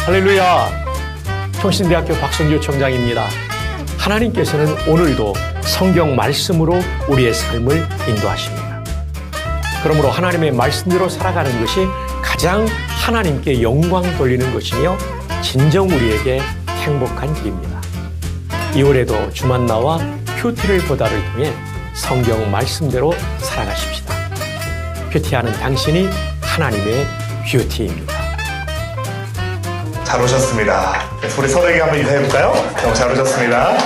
할렐루야! 평신대학교 박성규 총장입니다. 하나님께서는 오늘도 성경 말씀으로 우리의 삶을 인도하십니다. 그러므로 하나님의 말씀대로 살아가는 것이 가장 하나님께 영광 돌리는 것이며 진정 우리에게 행복한 길입니다. 2월에도 주만나와 큐티를 보다를 통해 성경 말씀대로 살아가십시다. 큐티하는 당신이 하나님의 뷰티입니다. 잘 오셨습니다. 우리 서로에게 한번 인사해볼까요? 너무 잘 오셨습니다.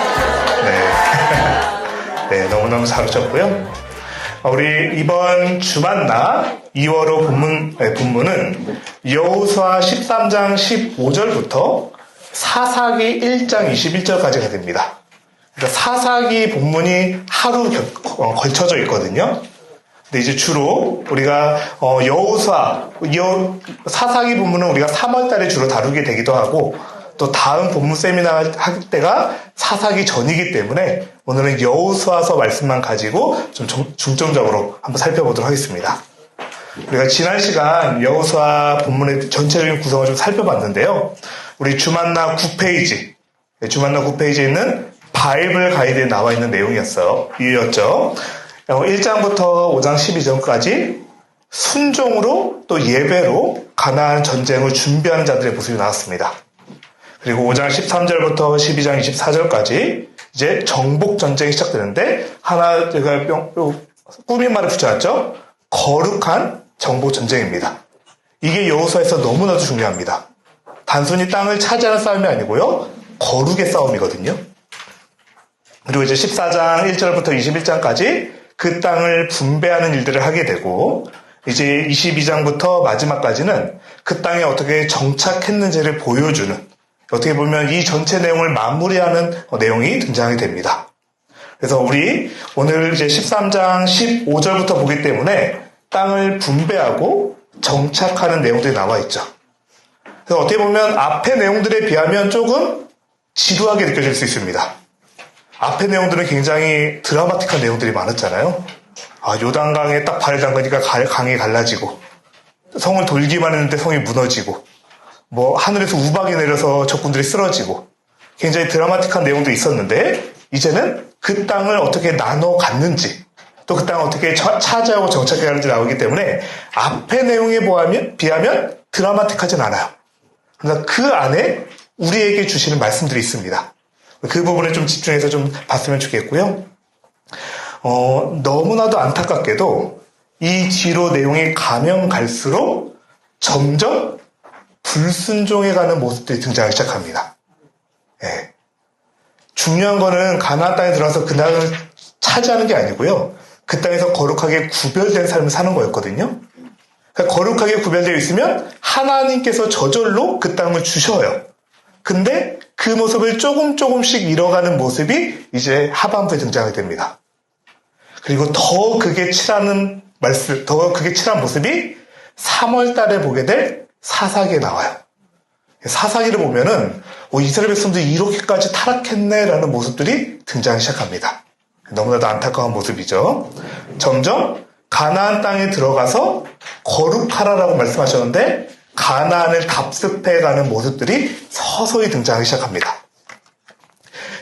네, 너무너무 잘 오셨고요. 우리 이번 주만나 2월호 본문은 여호수아 13장 15절부터 사사기 1장 21절까지가 됩니다. 그러니까 사사기 본문이 하루 걸쳐져 있거든요. 근데 이제 주로 우리가 여호수아 사사기 본문은 우리가 3월 달에 주로 다루게 되기도 하고 또 다음 본문 세미나 할 때가 사사기 전이기 때문에 오늘은 여호수아서 말씀만 가지고 좀 중점적으로 한번 살펴보도록 하겠습니다. 우리가 지난 시간 여호수아 본문의 전체적인 구성을 좀 살펴봤는데요. 우리 주만나 9페이지에 있는 바이블 가이드에 나와 있는 내용이었죠. 1장부터 5장 12절까지 순종으로 또 예배로 가나안 전쟁을 준비하는 자들의 모습이 나왔습니다. 그리고 5장 13절부터 12장 24절까지 이제 정복 전쟁이 시작되는데 하나 제가 꾸민 말을 붙여놨죠. 거룩한 정복 전쟁입니다. 이게 여호수아에서 너무나도 중요합니다. 단순히 땅을 차지하는 싸움이 아니고요. 거룩의 싸움이거든요. 그리고 이제 14장 1절부터 21장까지 그 땅을 분배하는 일들을 하게 되고 이제 22장부터 마지막까지는 그 땅에 어떻게 정착했는지를 보여주는 어떻게 보면 이 전체 내용을 마무리하는 내용이 등장하게 됩니다. 그래서 우리 오늘 이제 13장 15절부터 보기 때문에 땅을 분배하고 정착하는 내용들이 나와 있죠. 그래서 어떻게 보면 앞의 내용들에 비하면 조금 지루하게 느껴질 수 있습니다. 앞의 내용들은 굉장히 드라마틱한 내용들이 많았잖아요. 요단강에 딱 발을 담그니까 강이 갈라지고 성을 돌기만 했는데 성이 무너지고 하늘에서 우박이 내려서 적군들이 쓰러지고 굉장히 드라마틱한 내용도 있었는데 이제는 그 땅을 어떻게 나눠 갔는지 또 그 땅을 어떻게 차지하고 정착해가는지 나오기 때문에 앞의 내용에 비하면 드라마틱하진 않아요. 그러니까 그 안에 우리에게 주시는 말씀들이 있습니다. 그 부분에 좀 집중해서 좀 봤으면 좋겠고요. 너무나도 안타깝게도 이 뒤로 내용이 가면 갈수록 점점 불순종해가는 모습들이 등장하기 시작합니다. 예. 중요한 거는 가나안 땅에 들어와서 그 땅을 차지하는 게 아니고요. 그 땅에서 거룩하게 구별된 삶을 사는 거였거든요. 그러니까 거룩하게 구별되어 있으면 하나님께서 저절로 그 땅을 주셔요. 근데 그 모습을 조금씩 잃어가는 모습이 이제 하반부에 등장하게 됩니다. 그리고 더 그게 칠한 모습이 3월 달에 보게 될 사사기에 나와요. 사사기를 보면은 이스라엘 백성들이 이렇게까지 타락했네라는 모습들이 등장하기 시작합니다. 너무나도 안타까운 모습이죠. 점점 가나안 땅에 들어가서 거룩하라라고 말씀하셨는데 가나안을 답습해가는 모습들이 서서히 등장하기 시작합니다.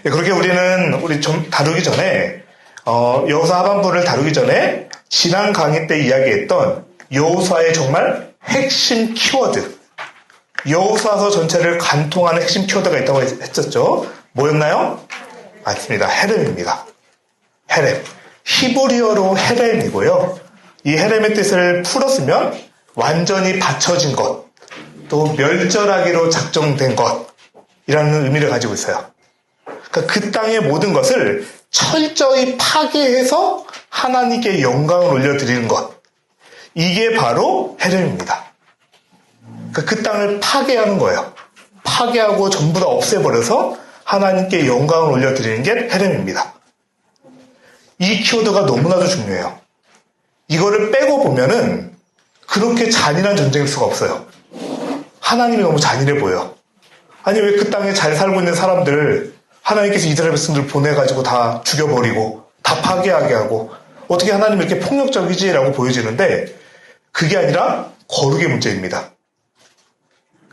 그렇게 우리 좀 다루기 전에 여호수아 하반부를 다루기 전에 지난 강의 때 이야기했던 여호수아의 정말 핵심 키워드 여호수아서 전체를 관통하는 핵심 키워드가 있다고 했었죠. 뭐였나요? 맞습니다. 헤렘입니다. 헤렘. 히브리어로 헤렘이고요. 이 헤렘의 뜻을 풀었으면 완전히 받쳐진 것, 또 멸절하기로 작정된 것이라는 의미를 가지고 있어요. 그러니까 그 땅의 모든 것을 철저히 파괴해서 하나님께 영광을 올려드리는 것. 이게 바로 헤렘입니다. 그러니까 그 땅을 파괴하는 거예요. 파괴하고 전부 다 없애버려서 하나님께 영광을 올려드리는 게 헤렘입니다. 이 키워드가 너무나도 중요해요. 이거를 빼고 보면은 그렇게 잔인한 전쟁일 수가 없어요. 하나님이 너무 잔인해 보여요. 아니 왜 그 땅에 잘 살고 있는 사람들 하나님께서 이스라엘 백성들 보내가지고 다 죽여버리고 다 파괴하게 하고 어떻게 하나님이 이렇게 폭력적이지라고 보여지는데 그게 아니라 거룩의 문제입니다.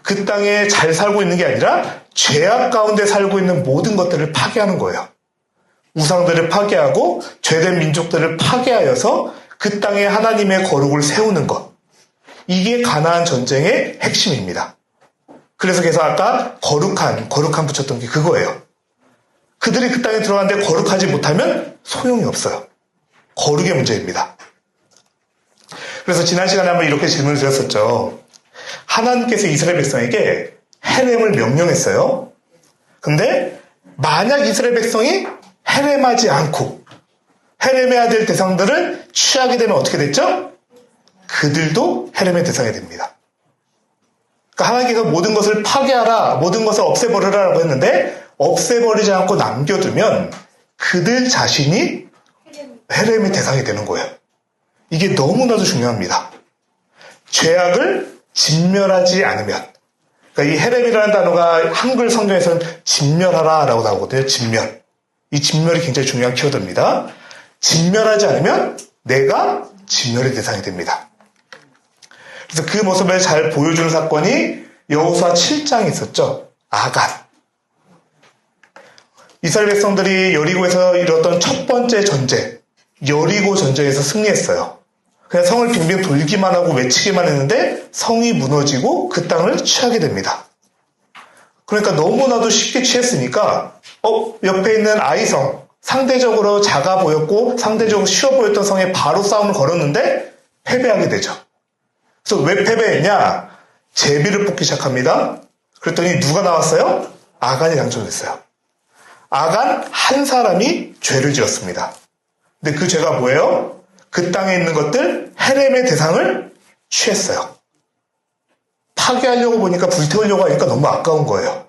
그 땅에 잘 살고 있는 게 아니라 죄악 가운데 살고 있는 모든 것들을 파괴하는 거예요. 우상들을 파괴하고 죄된 민족들을 파괴하여서 그 땅에 하나님의 거룩을 세우는 것. 이게 가나안 전쟁의 핵심입니다. 그래서 아까 거룩한 붙였던 게 그거예요. 그들이 그 땅에 들어갔는데 거룩하지 못하면 소용이 없어요. 거룩의 문제입니다. 그래서 지난 시간에 한번 이렇게 질문을 드렸었죠. 하나님께서 이스라엘 백성에게 헤렘을 명령했어요. 근데 만약 이스라엘 백성이 헤렘하지 않고 헤렘해야 될 대상들을 취하게 되면 어떻게 됐죠? 그들도 헤렘의 대상이 됩니다. 그러니까 하나님께서 모든 것을 파괴하라, 모든 것을 없애버리라라고 했는데 없애버리지 않고 남겨두면 그들 자신이 헤렘의 대상이 되는 거예요. 이게 너무나도 중요합니다. 죄악을 진멸하지 않으면, 그러니까 이 헤렘이라는 단어가 한글 성경에서는 진멸하라라고 나오거든요. 진멸. 이 진멸이 굉장히 중요한 키워드입니다. 진멸하지 않으면 내가 진멸의 대상이 됩니다. 그래서 그 모습을 잘 보여주는 사건이 여호수아 7장에 있었죠. 아간. 이스라엘 백성들이 여리고에서 이뤘던 첫 번째 전쟁, 여리고 전쟁에서 승리했어요. 그냥 성을 빙빙 돌기만 하고 외치기만 했는데 성이 무너지고 그 땅을 취하게 됩니다. 그러니까 너무나도 쉽게 취했으니까 옆에 있는 아이성, 상대적으로 작아 보였고 상대적으로 쉬워 보였던 성에 바로 싸움을 걸었는데 패배하게 되죠. 그래서 왜 패배했냐? 제비를 뽑기 시작합니다. 그랬더니 누가 나왔어요? 아간이 당첨됐어요. 아간 한 사람이 죄를 지었습니다. 근데 그 죄가 뭐예요? 그 땅에 있는 것들 헤렘의 대상을 취했어요. 파괴하려고 보니까 불태우려고 하니까 너무 아까운 거예요.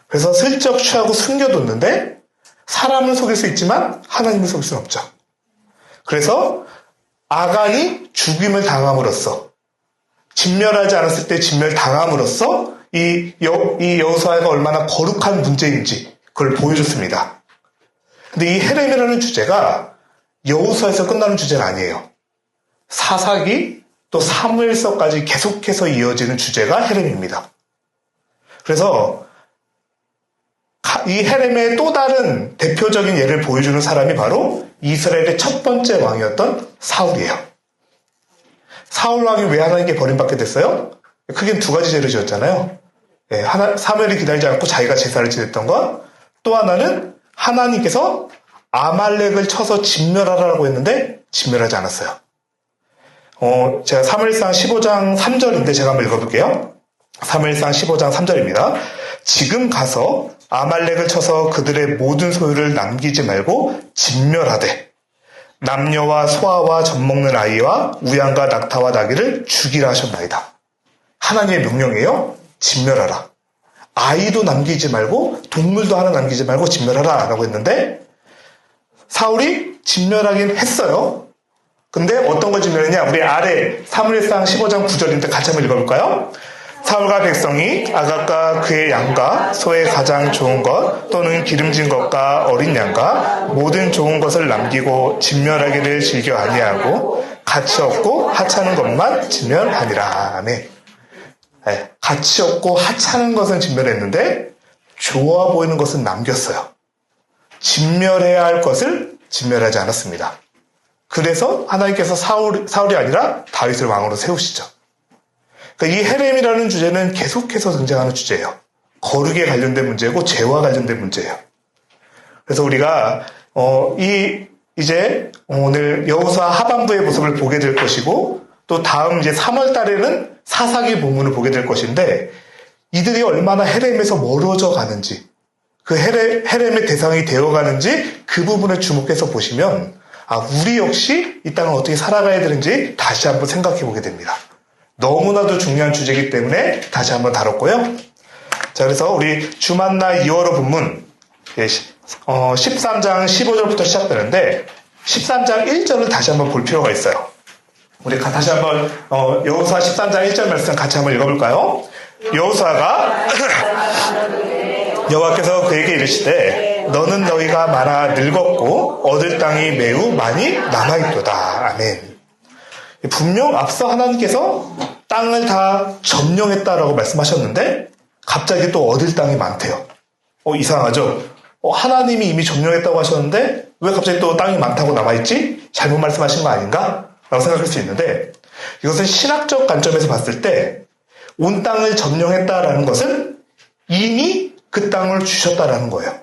그래서 슬쩍 취하고 숨겨뒀는데 사람을 속일 수 있지만 하나님을 속일 수는 없죠. 그래서 아간이 죽임을 당함으로써 진멸하지 않았을 때 진멸당함으로써 이 여호수아가 얼마나 거룩한 문제인지 그걸 보여줬습니다. 근데 이 헤렘이라는 주제가 여호수아에서 끝나는 주제는 아니에요. 사사기 또 사무엘서까지 계속해서 이어지는 주제가 헤렘입니다. 그래서 이 헤렘의 또 다른 대표적인 예를 보여주는 사람이 바로 이스라엘의 첫 번째 왕이었던 사울이에요. 사울 왕이 왜 하나님께 버림받게 됐어요? 크게 두 가지 죄를 지었잖아요. 사무엘이 기다리지 않고 자기가 제사를 지냈던 것, 또 하나는 하나님께서 아말렉을 쳐서 진멸하라고 했는데 진멸하지 않았어요. 제가 사무엘상 15장 3절인데 제가 한번 읽어볼게요. 사무엘상 15장 3절입니다. 지금 가서 아말렉을 쳐서 그들의 모든 소유를 남기지 말고 진멸하되 남녀와 소아와 젖먹는 아이와 우양과 낙타와 나귀를 죽이라 하셨나이다. 하나님의 명령이에요. 진멸하라. 아이도 남기지 말고 동물도 하나 남기지 말고 진멸하라 라고 했는데 사울이 진멸하긴 했어요. 근데 어떤 걸 진멸했냐? 우리 아래 사무엘상 15장 9절인데 같이 한번 읽어볼까요? 사울과 백성이 아각과 그의 양과 소의 가장 좋은 것 또는 기름진 것과 어린 양과 모든 좋은 것을 남기고 진멸하기를 즐겨 아니하고 가치 없고 하찮은 것만 진멸하니라. 아멘. 가치 없고 하찮은 것은 진멸했는데 좋아 보이는 것은 남겼어요. 진멸해야 할 것을 진멸하지 않았습니다. 그래서 하나님께서 사울이 아니라 다윗을 왕으로 세우시죠. 그러니까 이 헤렘이라는 주제는 계속해서 등장하는 주제예요. 거룩에 관련된 문제고 죄와 관련된 문제예요. 그래서 우리가 이제 오늘 여호수아 하반부의 모습을 보게 될 것이고 또 다음 이제 3월 달에는 사사기 본문을 보게 될 것인데 이들이 얼마나 헤렘에서 멀어져 가는지 그 헤렘의 대상이 되어가는지 그 부분에 주목해서 보시면 우리 역시 이 땅을 어떻게 살아가야 되는지 다시 한번 생각해 보게 됩니다. 너무나도 중요한 주제이기 때문에 다시 한번 다뤘고요. 자, 그래서 우리 주만나 2월호 본문 13장 15절부터 시작되는데 13장 1절을 다시 한번 볼 필요가 있어요. 우리 다시 한번 여호수아 13장 1절 말씀 같이 한번 읽어볼까요? 여호수아가 여호와께서 그에게 이르시되 너는 너희가 많아 늙었고 얻을 땅이 매우 많이 남아있도다. 아멘. 분명 앞서 하나님께서 땅을 다 점령했다라고 말씀하셨는데 갑자기 또 얻을 땅이 많대요. 이상하죠? 하나님이 이미 점령했다고 하셨는데 왜 갑자기 또 땅이 많다고 남아있지? 잘못 말씀하신 거 아닌가? 라고 생각할 수 있는데 이것은 신학적 관점에서 봤을 때 온 땅을 점령했다라는 것은 이미 그 땅을 주셨다라는 거예요.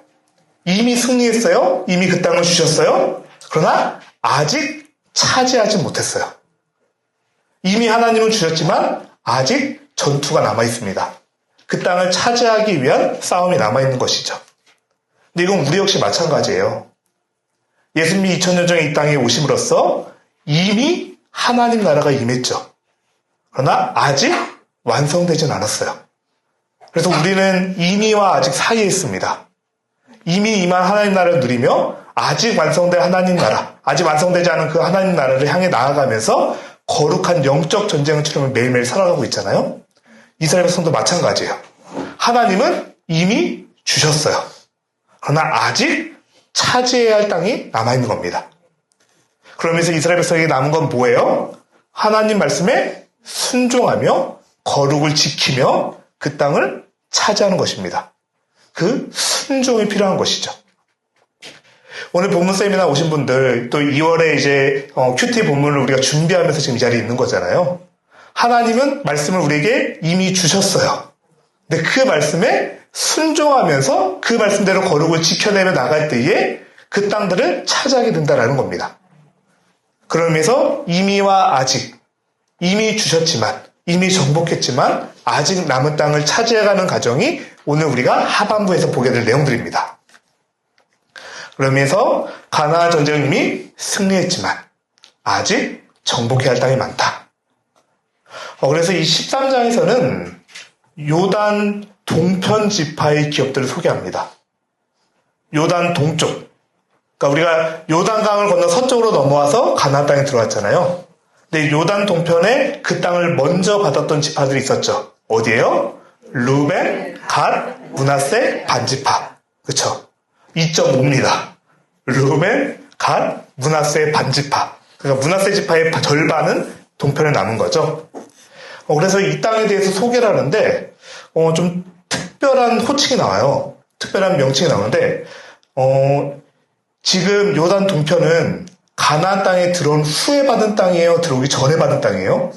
이미 승리했어요. 이미 그 땅을 주셨어요. 그러나 아직 차지하지 못했어요. 이미 하나님은 주셨지만 아직 전투가 남아있습니다. 그 땅을 차지하기 위한 싸움이 남아있는 것이죠. 근데 이건 우리 역시 마찬가지예요. 예수님이 2000년 전에 이 땅에 오심으로써 이미 하나님 나라가 임했죠. 그러나 아직 완성되진 않았어요. 그래서 우리는 이미와 아직 사이에 있습니다. 이미 임한 하나님 나라를 누리며 아직 완성된 하나님 나라, 아직 완성되지 않은 그 하나님 나라를 향해 나아가면서 거룩한 영적 전쟁을 치르며 매일매일 살아가고 있잖아요. 이스라엘 백성도 마찬가지예요. 하나님은 이미 주셨어요. 그러나 아직 차지해야 할 땅이 남아있는 겁니다. 그러면서 이스라엘 백성에게 남은 건 뭐예요? 하나님 말씀에 순종하며 거룩을 지키며 그 땅을 차지하는 것입니다. 그 순종이 필요한 것이죠. 오늘 본문 세미나 오신 분들, 또 2월에 이제 큐티 본문을 우리가 준비하면서 지금 이 자리에 있는 거잖아요. 하나님은 말씀을 우리에게 이미 주셨어요. 근데 그 말씀에 순종하면서 그 말씀대로 거룩을 지켜내며 나갈 때에 그 땅들을 차지하게 된다는 겁니다. 그러면서 이미와 아직, 이미 주셨지만, 이미 정복했지만 아직 남은 땅을 차지해가는 과정이 오늘 우리가 하반부에서 보게 될 내용들입니다. 그러면서 가나안 전쟁은 이미 승리했지만 아직 정복해야 할 땅이 많다. 그래서 이 13장에서는 요단 동편 지파의 기업들을 소개합니다. 요단 동쪽. 그러니까 우리가 요단강을 건너 서쪽으로 넘어와서 가나안 땅에 들어왔잖아요. 근데 요단 동편에 그 땅을 먼저 받았던 지파들이 있었죠. 어디예요? 루벤, 갓, 므낫세, 반지파. 그렇죠? 2.5입니다. 루벤, 갓, 므낫세, 반지파. 그러니까 므낫세 지파의 절반은 동편에 남은 거죠. 그래서 이 땅에 대해서 소개를 하는데 좀 특별한 호칭이 나와요. 특별한 명칭이 나오는데 지금 요단 동편은 가나안 땅에 들어온 후에 받은 땅이에요? 들어오기 전에 받은 땅이에요?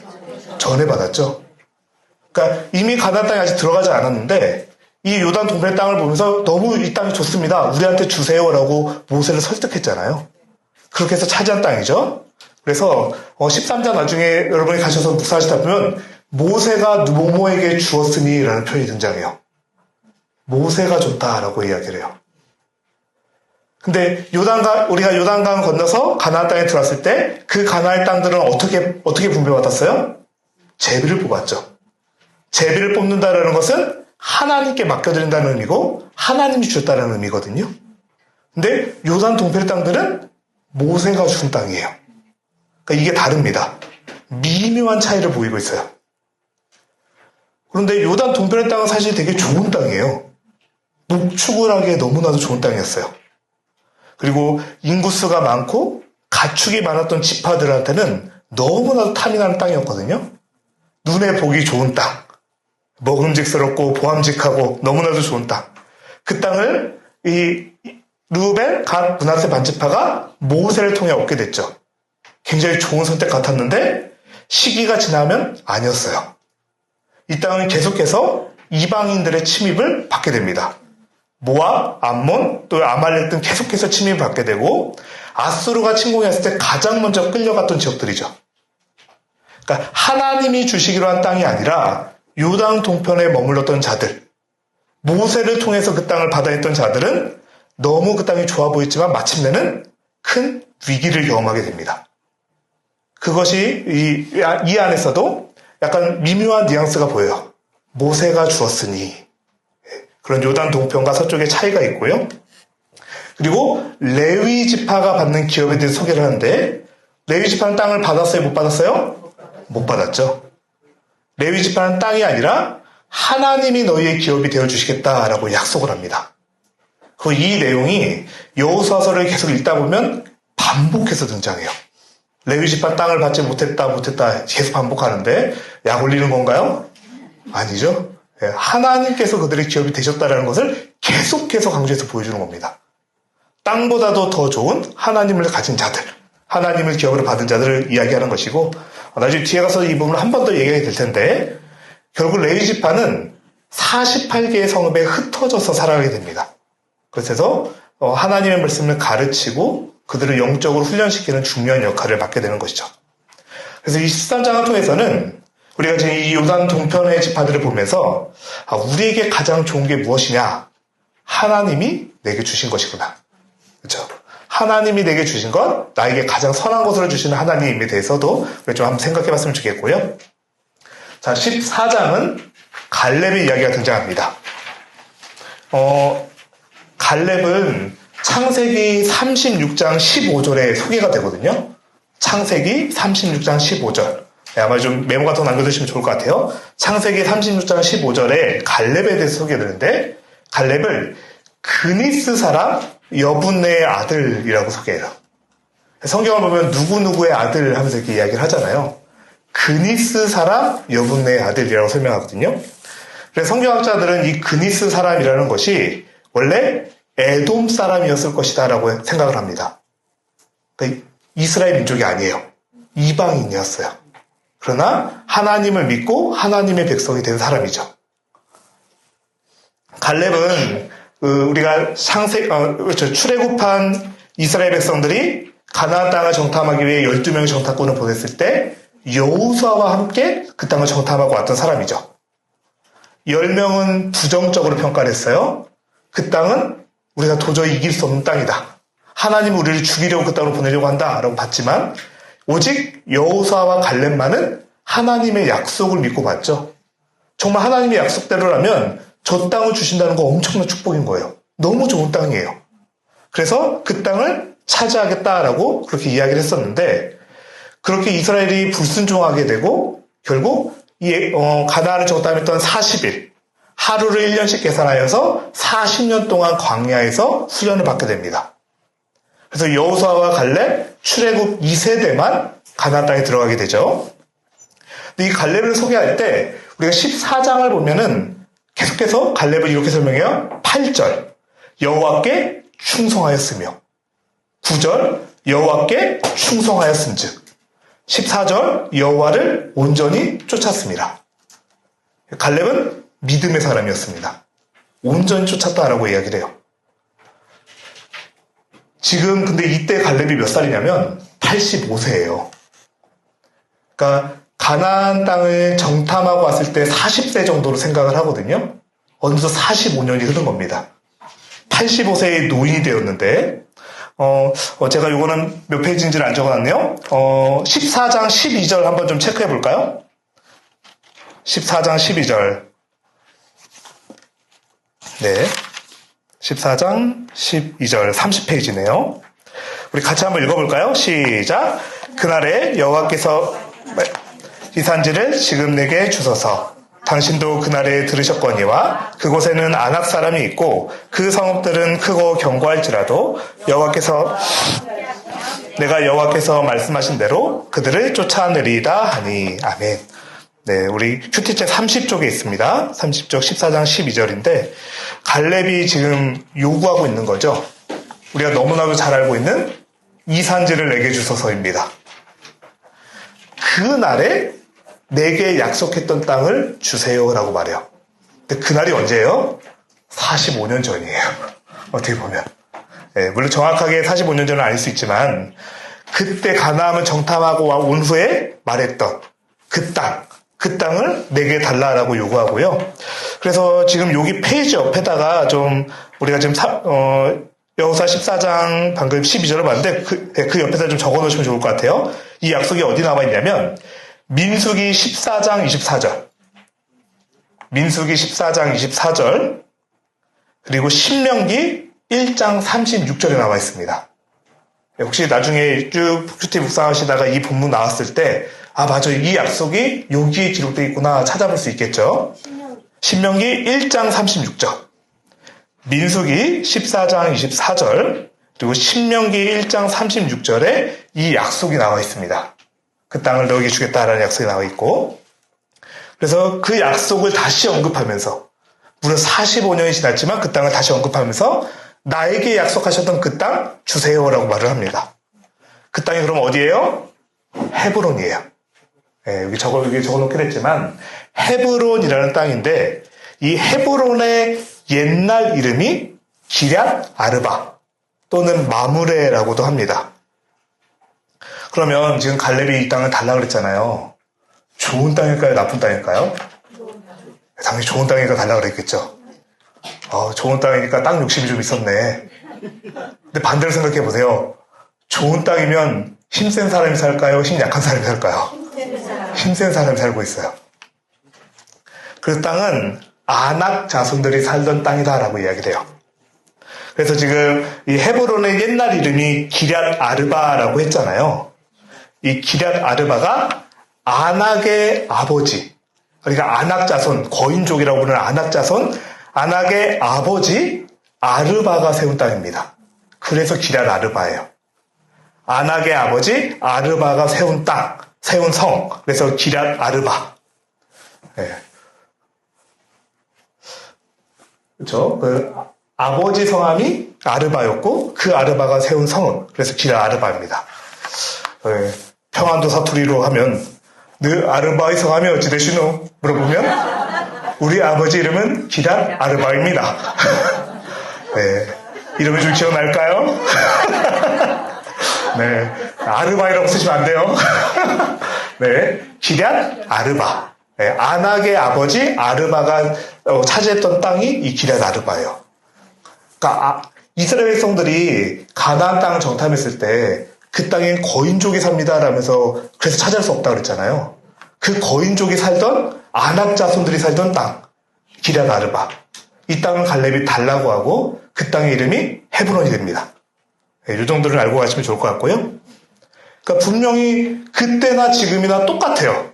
전에 받았죠. 그러니까 이미 가나안 땅에 아직 들어가지 않았는데 이 요단 동편의 땅을 보면서 너무 이 땅이 좋습니다. 우리한테 주세요라고 모세를 설득했잖아요. 그렇게 해서 차지한 땅이죠. 그래서 13장 나중에 여러분이 가셔서 묵상하시다 보면 모세가 모모에게 주었으니 라는 표현이 등장해요. 모세가 줬다라고 이야기를 해요. 근데 우리가 요단강을 건너서 가나안 땅에 들어왔을 때 그 가나안 땅들은 어떻게 분배받았어요? 제비를 뽑았죠. 제비를 뽑는다라는 것은 하나님께 맡겨드린다는 의미고 하나님이 주셨다는 의미거든요. 근데 요단 동편의 땅들은 모세가 준 땅이에요. 그러니까 이게 다릅니다. 미묘한 차이를 보이고 있어요. 그런데 요단 동편의 땅은 사실 되게 좋은 땅이에요. 목축을 하기에 너무나도 좋은 땅이었어요. 그리고 인구수가 많고 가축이 많았던 지파들한테는 너무나도 탐이 나는 땅이었거든요. 눈에 보기 좋은 땅, 먹음직스럽고 보암직하고 너무나도 좋은 땅. 그 땅을 이 루벤, 갓, 므낫세 반지파가 모세를 통해 얻게 됐죠. 굉장히 좋은 선택 같았는데 시기가 지나면 아니었어요. 이 땅은 계속해서 이방인들의 침입을 받게 됩니다. 모압, 암몬, 또 아말렉 등 계속해서 침입을 받게 되고 아수르가 침공했을 때 가장 먼저 끌려갔던 지역들이죠. 그러니까 하나님이 주시기로 한 땅이 아니라 요단 동편에 머물렀던 자들, 모세를 통해서 그 땅을 받아냈던 자들은 너무 그 땅이 좋아 보였지만 마침내는 큰 위기를 경험하게 됩니다. 그것이 이 안에서도 약간 미묘한 뉘앙스가 보여요. 모세가 주었으니. 그런 요단 동편과 서쪽의 차이가 있고요. 그리고 레위 지파가 받는 기업에 대해서 소개를 하는데 레위 지파는 땅을 받았어요? 못 받았어요? 못 받았죠. 레위 지파는 땅이 아니라 하나님이 너희의 기업이 되어주시겠다라고 약속을 합니다. 이 내용이 여호수아서를 계속 읽다 보면 반복해서 등장해요. 레위 지파 땅을 받지 못했다 계속 반복하는데 약 올리는 건가요? 아니죠. 예, 하나님께서 그들의 기업이 되셨다는 것을 계속해서 강조해서 보여주는 겁니다. 땅보다도 더 좋은 하나님을 가진 자들, 하나님을 기업으로 받은 자들을 이야기하는 것이고, 나중에 뒤에 가서 이 부분을 한 번 더 얘기하게 될 텐데, 결국 레위 지파는 48개의 성읍에 흩어져서 살아가게 됩니다. 그래서 하나님의 말씀을 가르치고 그들을 영적으로 훈련시키는 중요한 역할을 맡게 되는 것이죠. 그래서 이 13장을 통해서는 우리가 지금 이 요단 동편의 지파들을 보면서 우리에게 가장 좋은 게 무엇이냐? 하나님이 내게 주신 것이구나. 그렇죠? 하나님이 내게 주신 것, 나에게 가장 선한 것으로 주시는 하나님에 대해서도 좀 한번 생각해 봤으면 좋겠고요. 자, 14장은 갈렙의 이야기가 등장합니다. 갈렙은 창세기 36장 15절에 소개가 되거든요. 창세기 36장 15절. 아마 좀 메모 같은 거 남겨두시면 좋을 것 같아요. 창세기 36장 15절에 갈렙에 대해서 소개되는데, 갈렙을 그니스 사람 여분네의 아들이라고 소개해요. 성경을 보면 누구누구의 아들 하면서 이렇게 이야기를 하잖아요. 그니스 사람 여분네의 아들이라고 설명하거든요. 그래서 성경학자들은 이 그니스 사람이라는 것이 원래 에돔 사람이었을 것이다 라고 생각을 합니다. 그러니까 이스라엘 민족이 아니에요. 이방인이었어요. 그러나 하나님을 믿고 하나님의 백성이 된 사람이죠. 갈렙은 우리가 출애굽한 이스라엘 백성들이 가나안 땅을 정탐하기 위해 12명의 정탐꾼을 보냈을 때 여호수아와 함께 그 땅을 정탐하고 왔던 사람이죠. 10명은 부정적으로 평가를 했어요. 그 땅은 우리가 도저히 이길 수 없는 땅이다. 하나님은 우리를 죽이려고 그 땅으로 보내려고 한다라고 봤지만 오직 여호수아와 갈렙만은 하나님의 약속을 믿고 봤죠. 정말 하나님의 약속대로라면 저 땅을 주신다는 거 엄청난 축복인 거예요. 너무 좋은 땅이에요. 그래서 그 땅을 차지하겠다라고 그렇게 이야기를 했었는데, 그렇게 이스라엘이 불순종하게 되고 결국 가나안을 정탐했던 40일, 하루를 1년씩 계산하여서 40년 동안 광야에서 훈련을 받게 됩니다. 그래서 여호수아와 갈렙 출애굽 2세대만 가나안 땅에 들어가게 되죠. 근데 이 갈렙을 소개할 때 우리가 14장을 보면은 계속해서 갈렙을 이렇게 설명해요. 8절 여호와께 충성하였으며, 9절 여호와께 충성하였음즉, 14절 여호와를 온전히 쫓았습니다. 갈렙은 믿음의 사람이었습니다. 온전히 쫓았다라고 이야기를 해요. 지금 근데 이때 갈렙이 몇 살이냐면 85세예요. 그러니까 가나안 땅을 정탐하고 왔을 때 40세 정도로 생각을 하거든요. 어느덧 45년이 흐른 겁니다. 85세의 노인이 되었는데, 제가 요거는 몇 페이지인지를 안 적어놨네요. 14장 12절 한번 좀 체크해 볼까요? 14장 12절. 네. 14장 12절 30페이지네요. 우리 같이 한번 읽어볼까요? 시작. 그날에 여호와께서 이 산지를 지금 내게 주소서. 당신도 그날에 들으셨거니와 그곳에는 아낙 사람이 있고 그 성읍들은 크고 견고할지라도 내가 여호와께서 말씀하신 대로 그들을 쫓아내리이다 하니. 아멘. 네, 우리 큐티책 30쪽에 있습니다. 30쪽 14장 12절인데 갈렙이 지금 요구하고 있는 거죠. 우리가 너무나도 잘 알고 있는 이 산지를 내게 주소서입니다. 그날에 내게 약속했던 땅을 주세요라고 말해요. 근데 그날이 언제예요? 45년 전이에요. 어떻게 보면. 네, 물론 정확하게 45년 전은 아닐 수 있지만 그때 가나안을 정탐하고 온 후에 말했던 그 땅을 내게 달라라고 요구하고요. 그래서 지금 여기 페이지 옆에다가 좀 우리가 지금 여호수아 14장 방금 12절을 봤는데 그 옆에다 좀 적어 놓으시면 좋을 것 같아요. 이 약속이 어디 나와 있냐면 민수기 14장 24절, 민수기 14장 24절, 그리고 신명기 1장 36절에 나와 있습니다. 혹시 나중에 쭉 큐티 묵상하시다가 이 본문 나왔을 때 맞아, 이 약속이 여기에 기록되어 있구나 찾아볼 수 있겠죠. 신명기 1장 36절, 민수기 14장 24절, 그리고 신명기 1장 36절에 이 약속이 나와 있습니다. 그 땅을 너에게 주겠다라는 약속이 나와 있고, 그래서 그 약속을 다시 언급하면서 무려 45년이 지났지만 그 땅을 다시 언급하면서 나에게 약속하셨던 그 땅 주세요라고 말을 합니다. 그 땅이 그럼 어디예요? 헤브론이에요. 네, 여기 적어놓긴 했지만 헤브론이라는 땅인데, 이 헤브론의 옛날 이름이 기럇 아르바 또는 마므레라고도 합니다. 그러면 지금 갈렙이 이 땅을 달라고 그랬잖아요. 좋은 땅일까요? 나쁜 땅일까요? 당연히 좋은 땅이니까 달라고 그랬겠죠. 좋은 땅이니까 땅 욕심이 좀 있었네. 근데 반대로 생각해 보세요. 좋은 땅이면 힘센 사람이 살까요? 힘 약한 사람이 살까요? 힘센 사람이 살고 있어요. 그 땅은 아낙 자손들이 살던 땅이다라고 이야기를 해요. 그래서 지금 이 헤브론의 옛날 이름이 기럇 아르바라고 했잖아요. 이 기럇 아르바가 아낙의 아버지, 그러니까 아낙 자손, 거인족이라고 부르는 아낙 자손, 아낙의 아버지 아르바가 세운 땅입니다. 그래서 기럇 아르바예요. 아낙의 아버지 아르바가 세운 땅, 세운 성, 그래서 기럇 아르바. 네. 그렇죠? 그 아버지 성함이 아르바였고 그 아르바가 세운 성은 그래서 기럇 아르바입니다. 네. 평안도 사투리로 하면 너 아르바의 성함이 어찌 되시노? 물어보면 우리 아버지 이름은 기럇 아르바입니다. 네. 이름이 좀 기억날까요? 네. 아르바이라고 쓰시면 안 돼요. 네. 기럇 아르바. 네. 아낙의 아버지 아르바가 차지했던 땅이 이 기럇 아르바예요. 그러니까 이스라엘 백성들이 가나안 땅을 정탐했을 때 그 땅엔 거인족이 삽니다 라면서 그래서 차지할 수 없다고 그랬잖아요. 그 거인족이 살던 아낙 자손들이 살던 땅 기럇 아르바, 이 땅을 갈렙이 달라고 하고 그 땅의 이름이 헤브론이 됩니다. 네, 이 정도를 알고 가시면 좋을 것 같고요. 그러니까 분명히 그때나 지금이나 똑같아요.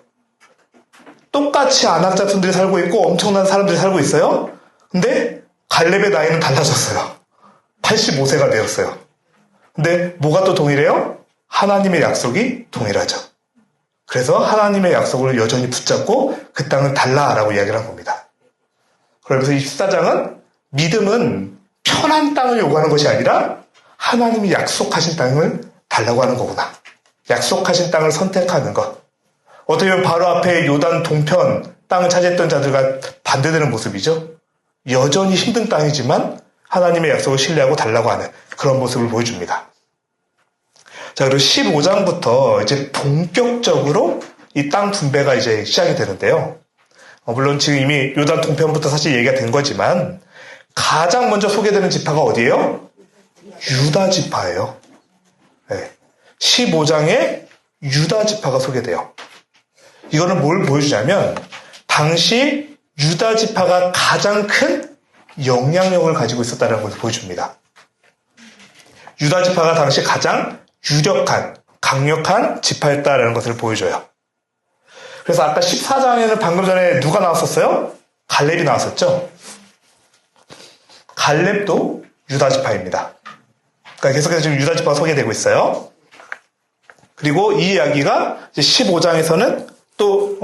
똑같이 아낙 자손들이 살고 있고 엄청난 사람들이 살고 있어요. 근데 갈렙의 나이는 달라졌어요. 85세가 되었어요. 근데 뭐가 또 동일해요? 하나님의 약속이 동일하죠. 그래서 하나님의 약속을 여전히 붙잡고 그 땅은 달라라고 이야기를 한 겁니다. 그러면서 이 14장은 믿음은 편한 땅을 요구하는 것이 아니라 하나님이 약속하신 땅을 달라고 하는 거구나. 약속하신 땅을 선택하는 것. 어떻게 보면 바로 앞에 요단 동편 땅을 차지했던 자들과 반대되는 모습이죠. 여전히 힘든 땅이지만 하나님의 약속을 신뢰하고 달라고 하는 그런 모습을 보여줍니다. 자, 그리고 15장부터 이제 본격적으로 이 땅 분배가 이제 시작이 되는데요. 물론 지금 이미 요단 동편부터 사실 얘기가 된 거지만 가장 먼저 소개되는 지파가 어디예요? 유다 지파예요. 네. 15장에 유다 지파가 소개돼요. 이거는 뭘 보여주냐면 당시 유다 지파가 가장 큰 영향력을 가지고 있었다는 것을 보여줍니다. 유다 지파가 당시 가장 유력한, 강력한 지파였다는 것을 보여줘요. 그래서 아까 14장에는 방금 전에 누가 나왔었어요? 갈렙이 나왔었죠? 갈렙도 유다 지파입니다. 그러니까 계속해서 지금 유다 지파가 소개되고 있어요. 그리고 이 이야기가 이제 15장에서는 또,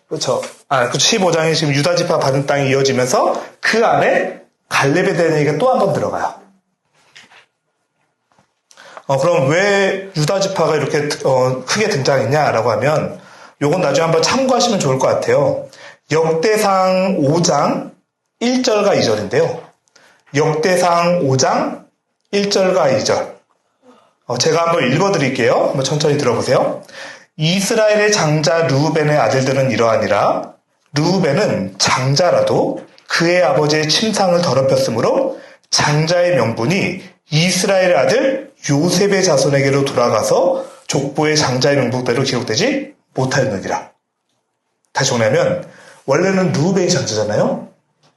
그렇죠. 15장에 지금 유다 지파 받은 땅이 이어지면서 그 안에 갈렙에 대한 얘기가 또 한 번 들어가요. 그럼 왜 유다 지파가 이렇게 크게 등장했냐라고 하면 요건 나중에 한번 참고하시면 좋을 것 같아요. 역대상 5장 1절과 2절인데요. 역대상 5장 1절과 2절. 제가 한번 읽어드릴게요. 한번 천천히 들어보세요. 이스라엘의 장자 르우벤의 아들들은 이러하니라. 르우벤은 장자라도 그의 아버지의 침상을 더럽혔으므로 장자의 명분이 이스라엘의 아들 요셉의 자손에게로 돌아가서 족보의 장자의 명분대로 기록되지 못하였느니라. 다시 정리하면 원래는 르우벤이 장자잖아요.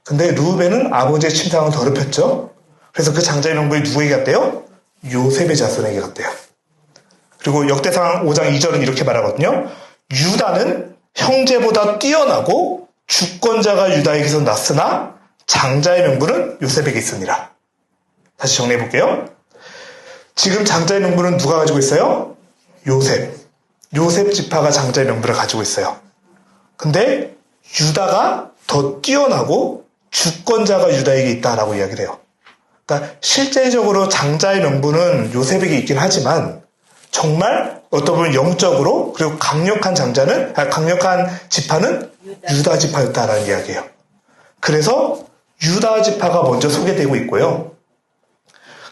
근데 르우벤은 아버지의 침상을 더럽혔죠. 그래서 그 장자의 명분이 누구에게 갔대요? 요셉의 자손에게 갔대요. 그리고 역대상 5장 2절은 이렇게 말하거든요. 유다는 형제보다 뛰어나고 주권자가 유다에게서 났으나 장자의 명분은 요셉에게 있으니라. 다시 정리해 볼게요. 지금 장자의 명분은 누가 가지고 있어요? 요셉. 요셉 지파가 장자의 명분을 가지고 있어요. 근데 유다가 더 뛰어나고 주권자가 유다에게 있다라고 이야기를 해요. 그러니까 실제적으로 장자의 명분은 요셉에게 있긴 하지만 정말 어떤 보면 영적으로 그리고 강력한 지파는 유다 지파였다라는 이야기예요. 그래서 유다 지파가 먼저 소개되고 있고요.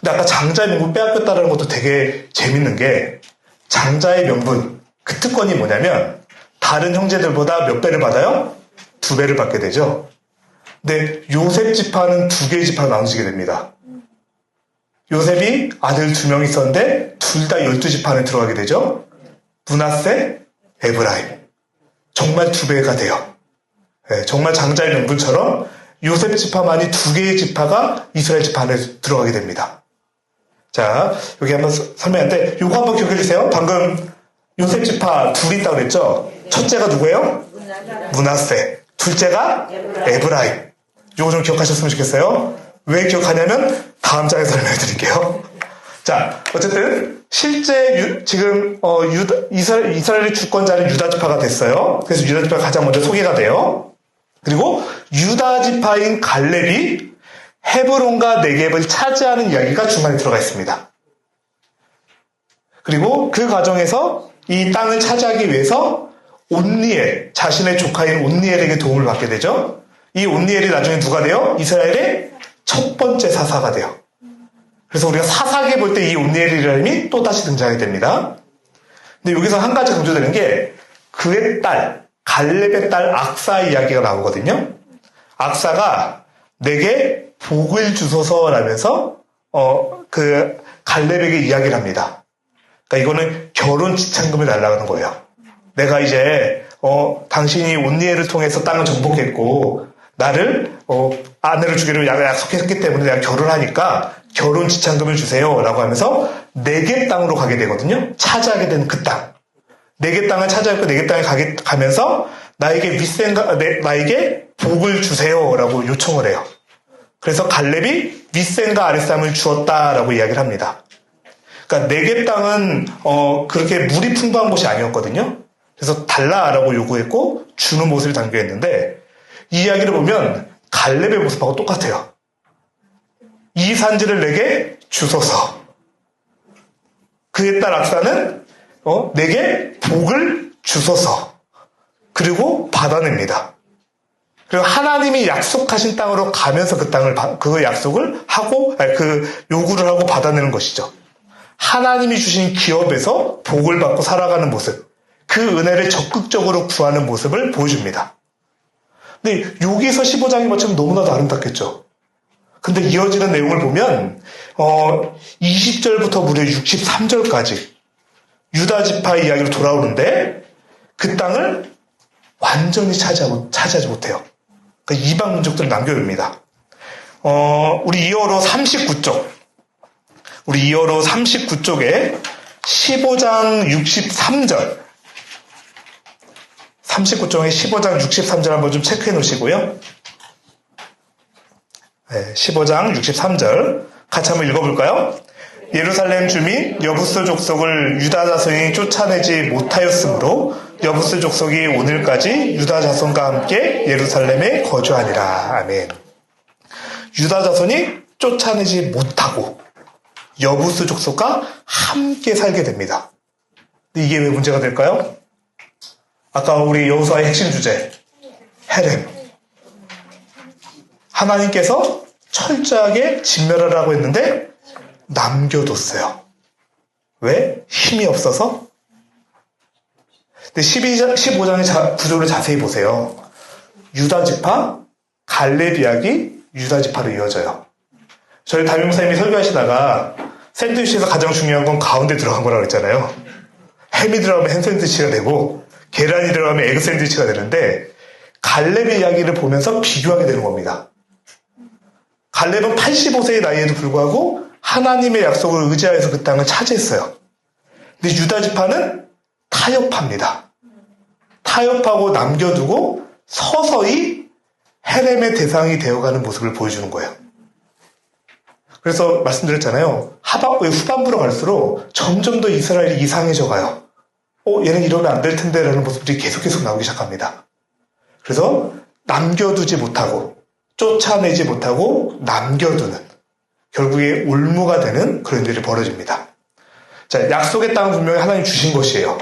근데 아까 장자의 명분 빼앗겼다는 것도 되게 재밌는 게 장자의 명분 그 특권이 뭐냐면 다른 형제들보다 몇 배를 받아요? 2배를 받게 되죠. 근데 요셉 지파는 2개의 지파로 나눠지게 됩니다. 요셉이 아들 2명 있었는데 둘 다 12지파 안에 들어가게 되죠. 므낫세, 에브라임. 정말 2배가 돼요. 네, 정말 장자의 명분처럼 요셉 지파만이 2개의 지파가 이스라엘 지파 안에 들어가게 됩니다. 자, 여기 한번 설명하는데 요거 한번 기억해 주세요. 방금 요셉 지파 둘이 있다고 그랬죠? 첫째가 누구예요? 므낫세. 둘째가 에브라임. 요거 좀 기억하셨으면 좋겠어요. 왜 기억하냐면 다음 장에 설명해 드릴게요. 자, 어쨌든 실제 지금 이스라엘의 주권자는 유다 지파가 됐어요. 그래서 유다 지파가 가장 먼저 소개가 돼요. 그리고 유다 지파인 갈렙이 헤브론과 네겝을 차지하는 이야기가 중간에 들어가 있습니다. 그리고 그 과정에서 이 땅을 차지하기 위해서 온니엘, 자신의 조카인 온니엘에게 도움을 받게 되죠. 이 온니엘이 나중에 누가 돼요? 이스라엘의 첫 번째 사사가 돼요. 그래서 우리가 사사기에 볼 때 이 온니엘이라는 이름이 또다시 등장이 됩니다. 근데 여기서 한 가지 강조되는 게 그의 딸, 갈렙의 딸 악사 이야기가 나오거든요. 악사가 내게 복을 주소서라면서 그 갈렙에게 이야기를 합니다. 그러니까 이거는 결혼 지참금을 달라는 거예요. 내가 이제 당신이 온니엘을 통해서 땅을 정복했고 나를 아내를 주기로 약속했기 때문에 내가 결혼하니까 결혼 지참금을 주세요 라고 하면서 네겝 땅으로 가게 되거든요. 차지하게 된 그 땅. 네겝 땅을 차지하고 네겝 땅에 가면서 나에게 나에게 복을 주세요 라고 요청을 해요. 그래서 갈렙이 윗셈과 아랫셈을 주었다라고 이야기를 합니다. 그러니까 네겝 땅은 그렇게 물이 풍부한 곳이 아니었거든요. 그래서 달라라고 요구했고 주는 모습이 담겨 있는데 이 이야기를 보면 갈렙의 모습하고 똑같아요. 이 산지를 내게 주소서. 그의 딸 악사는 내게 복을 주소서. 그리고 받아냅니다. 그리고 하나님이 약속하신 땅으로 가면서 그 약속을 하고, 그 요구를 하고 받아내는 것이죠. 하나님이 주신 기업에서 복을 받고 살아가는 모습. 그 은혜를 적극적으로 구하는 모습을 보여줍니다. 근데 여기서 15장인 것처럼 너무나도 아름답겠죠. 근데 이어지는 내용을 보면 20절부터 무려 63절까지 유다 지파의 이야기로 돌아오는데 그 땅을 완전히 차지하지 못해요. 그러니까 이방 민족들을 남겨둡니다. 우리 이어로 39쪽. 우리 이어로 39쪽에 15장 63절. 39쪽에 15장 63절 한번 좀 체크해 놓으시고요. 네, 15장 63절. 같이 한번 읽어볼까요? 예루살렘 주민 여부스 족속을 유다 자손이 쫓아내지 못하였으므로 여부스 족속이 오늘까지 유다 자손과 함께 예루살렘에 거주하니라. 아멘. 유다 자손이 쫓아내지 못하고 여부스 족속과 함께 살게 됩니다. 근데 이게 왜 문제가 될까요? 아까 우리 여호수아의 핵심 주제 헤렘. 하나님께서 철저하게 진멸하라고 했는데 남겨뒀어요. 왜? 힘이 없어서? 근데 15장의 구조를 자세히 보세요. 유다 지파, 갈렙 이야기, 유다 지파로 이어져요. 저희 담임 목사님이 설교하시다가 샌드위치에서 가장 중요한 건 가운데 들어간 거라고 했잖아요. 햄이 들어가면 햄 샌드위치가 되고 계란이 들어가면 에그 샌드위치가 되는데 갈렙의 이야기를 보면서 비교하게 되는 겁니다. 갈렙은 85세의 나이에도 불구하고 하나님의 약속을 의지하여서 그 땅을 차지했어요. 근데 유다 지파는 타협합니다. 타협하고 남겨두고 서서히 헤렘의 대상이 되어가는 모습을 보여주는 거예요. 그래서 말씀드렸잖아요. 후반부로 갈수록 점점 더 이스라엘이 이상해져 가요. 얘는 이러면 안 될 텐데 라는 모습들이 계속 나오기 시작합니다. 그래서 남겨두지 못하고 쫓아내지 못하고 남겨두는 결국에 올무가 되는 그런 일이 벌어집니다. 자, 약속의 땅은 분명히 하나님 주신 것이에요.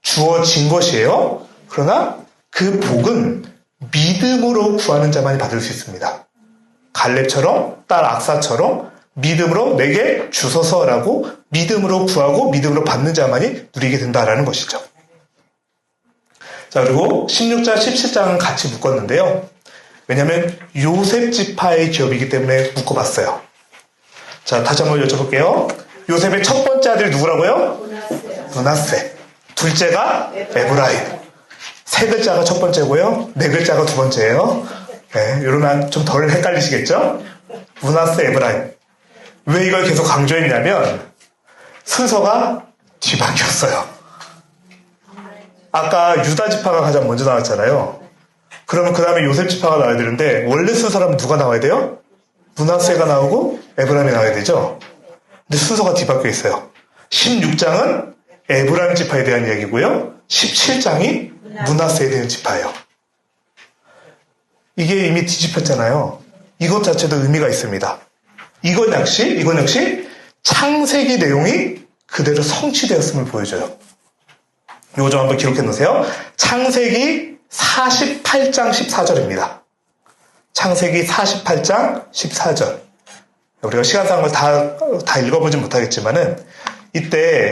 주어진 것이에요. 그러나 그 복은 믿음으로 구하는 자만이 받을 수 있습니다. 갈렙처럼 딸 악사처럼 믿음으로 내게 주소서라고 믿음으로 구하고 믿음으로 받는 자만이 누리게 된다라는 것이죠. 자, 그리고 16장, 17장은 같이 묶었는데요. 왜냐하면 요셉 지파의 기업이기 때문에 묶어봤어요. 자, 다시 한번 여쭤볼게요. 요셉의 첫 번째 아들이 누구라고요? 므낫세. 둘째가 에브라임. 세 글자가 첫 번째고요. 네 글자가 두 번째예요. 네, 이러면 좀 덜 헷갈리시겠죠? 므낫세, 에브라임. 왜 이걸 계속 강조했냐면 순서가 뒤바뀌었어요. 아까 유다 지파가 가장 먼저 나왔잖아요. 그러면 그 다음에 요셉 지파가 나와야 되는데 원래 순서라면 누가 나와야 돼요? 므낫세가 나오고 에브라임이 나와야 되죠. 근데 순서가 뒤바뀌어 있어요. 16장은 에브라임 지파에 대한 이야기고요. 17장이 므낫세에 대한 지파예요. 이게 이미 뒤집혔잖아요. 이것 자체도 의미가 있습니다. 이건 역시 창세기 내용이 그대로 성취되었음을 보여줘요. 이거 좀 한번 기록해 놓으세요. 창세기 48장 14절입니다. 창세기 48장 14절. 우리가 시간상 걸 다 읽어보진 못하겠지만은 이때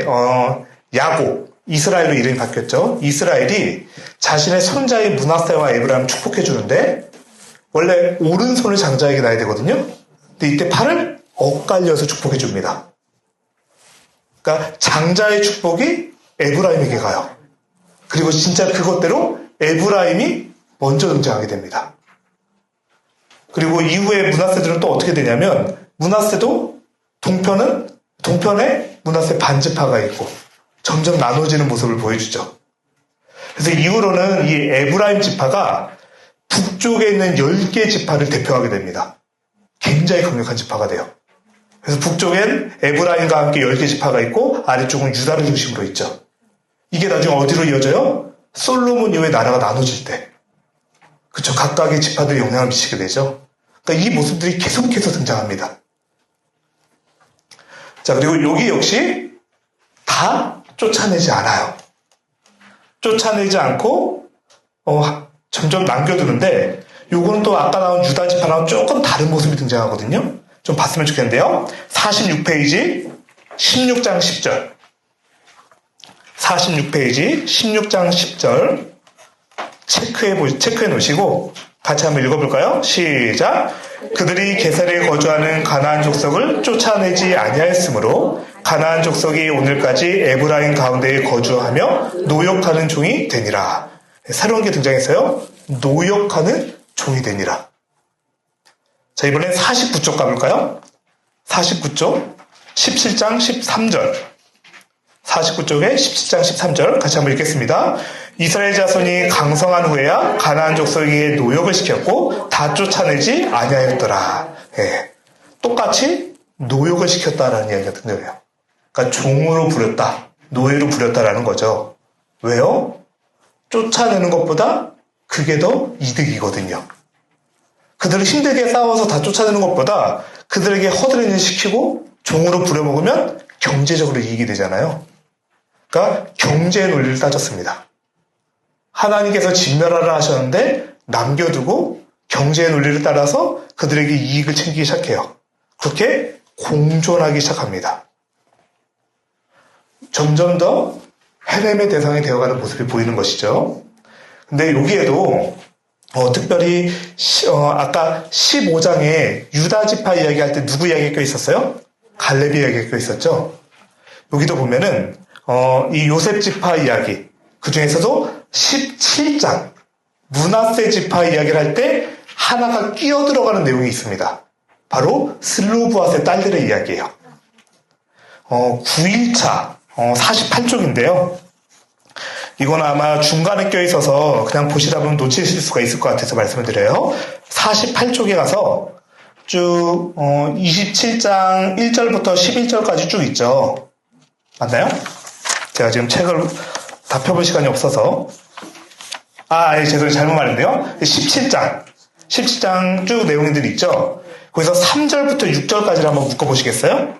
야곱, 이스라엘로 이름이 바뀌었죠. 이스라엘이 자신의 손자인 므낫세와 에브라임을 축복해 주는데 원래 오른손을 장자에게 놔야 되거든요. 근데 이때 팔을 엇갈려서 축복해 줍니다. 그러니까 장자의 축복이 에브라임에게 가요. 그리고 진짜 그것대로 에브라임이 먼저 등장하게 됩니다. 그리고 이후에 므낫세들은 또 어떻게 되냐면 므낫세도 동편에 므낫세 반지파가 있고 점점 나눠지는 모습을 보여주죠. 그래서 이후로는 이 에브라임 지파가 북쪽에 있는 10개 지파를 대표하게 됩니다. 굉장히 강력한 지파가 돼요. 그래서 북쪽엔 에브라임과 함께 10개 지파가 있고 아래쪽은 유다를 중심으로 있죠. 이게 나중에 어디로 이어져요? 솔로몬 이후에 나라가 나눠질 때. 그쵸. 각각의 지파들이 영향을 미치게 되죠. 그러니까 이 모습들이 계속해서 등장합니다. 자, 그리고 여기 역시 다 쫓아내지 않아요. 쫓아내지 않고 점점 남겨두는데 요거는 또 아까 나온 유다 지파랑 조금 다른 모습이 등장하거든요. 좀 봤으면 좋겠는데요. 46페이지 16장 10절 46페이지 16장 10절 체크해 놓으시고 같이 한번 읽어볼까요? 시작. 그들이 게살에 거주하는 가나안 족속을 쫓아내지 아니하였으므로 가나안 족속이 오늘까지 에브라임 가운데에 거주하며 노역하는 종이 되니라. 새로운 게 등장했어요. 노역하는 종이 되니라. 자, 이번엔 49쪽 가볼까요? 49쪽 17장 13절 49쪽에 17장 13절 같이 한번 읽겠습니다. 이스라엘 자손이 강성한 후에야 가나안 족속에게 노역을 시켰고 다 쫓아내지 아니하였더라. 예. 똑같이 노역을 시켰다라는 이야기가 등장해요. 그러니까 종으로 부렸다, 노예로 부렸다라는 거죠. 왜요? 쫓아내는 것보다 그게 더 이득이거든요. 그들을 힘들게 싸워서 다 쫓아내는 것보다 그들에게 허드렛일 시키고 종으로 부려먹으면 경제적으로 이익이 되잖아요. 그러니까 경제의 논리를 따졌습니다. 하나님께서 진멸하라 하셨는데 남겨두고 경제의 논리를 따라서 그들에게 이익을 챙기기 시작해요. 그렇게 공존하기 시작합니다. 점점 더 헤렘의 대상이 되어가는 모습이 보이는 것이죠. 근데 여기에도 특별히 아까 15장에 유다 지파 이야기할 때 누구 이야기가 있었어요? 갈렙이 이야기가 있었죠. 여기도 보면은 이 요셉 지파 이야기, 그 중에서도 17장 므낫세 지파 이야기를 할 때 하나가 끼어 들어가는 내용이 있습니다. 바로 슬로브앗의 딸들의 이야기예요. 9일차 48쪽인데요. 이건 아마 중간에 껴있어서 그냥 보시다 보면 놓치실 수가 있을 것 같아서 말씀을 드려요. 48쪽에 가서 쭉 27장 1절부터 11절까지 쭉 있죠. 맞나요? 제가 지금 책을 다 펴볼 시간이 없어서 죄송해요. 잘못 말했네요. 17장 쭉 내용들이 있죠. 거기서 3절부터 6절까지를 한번 묶어보시겠어요?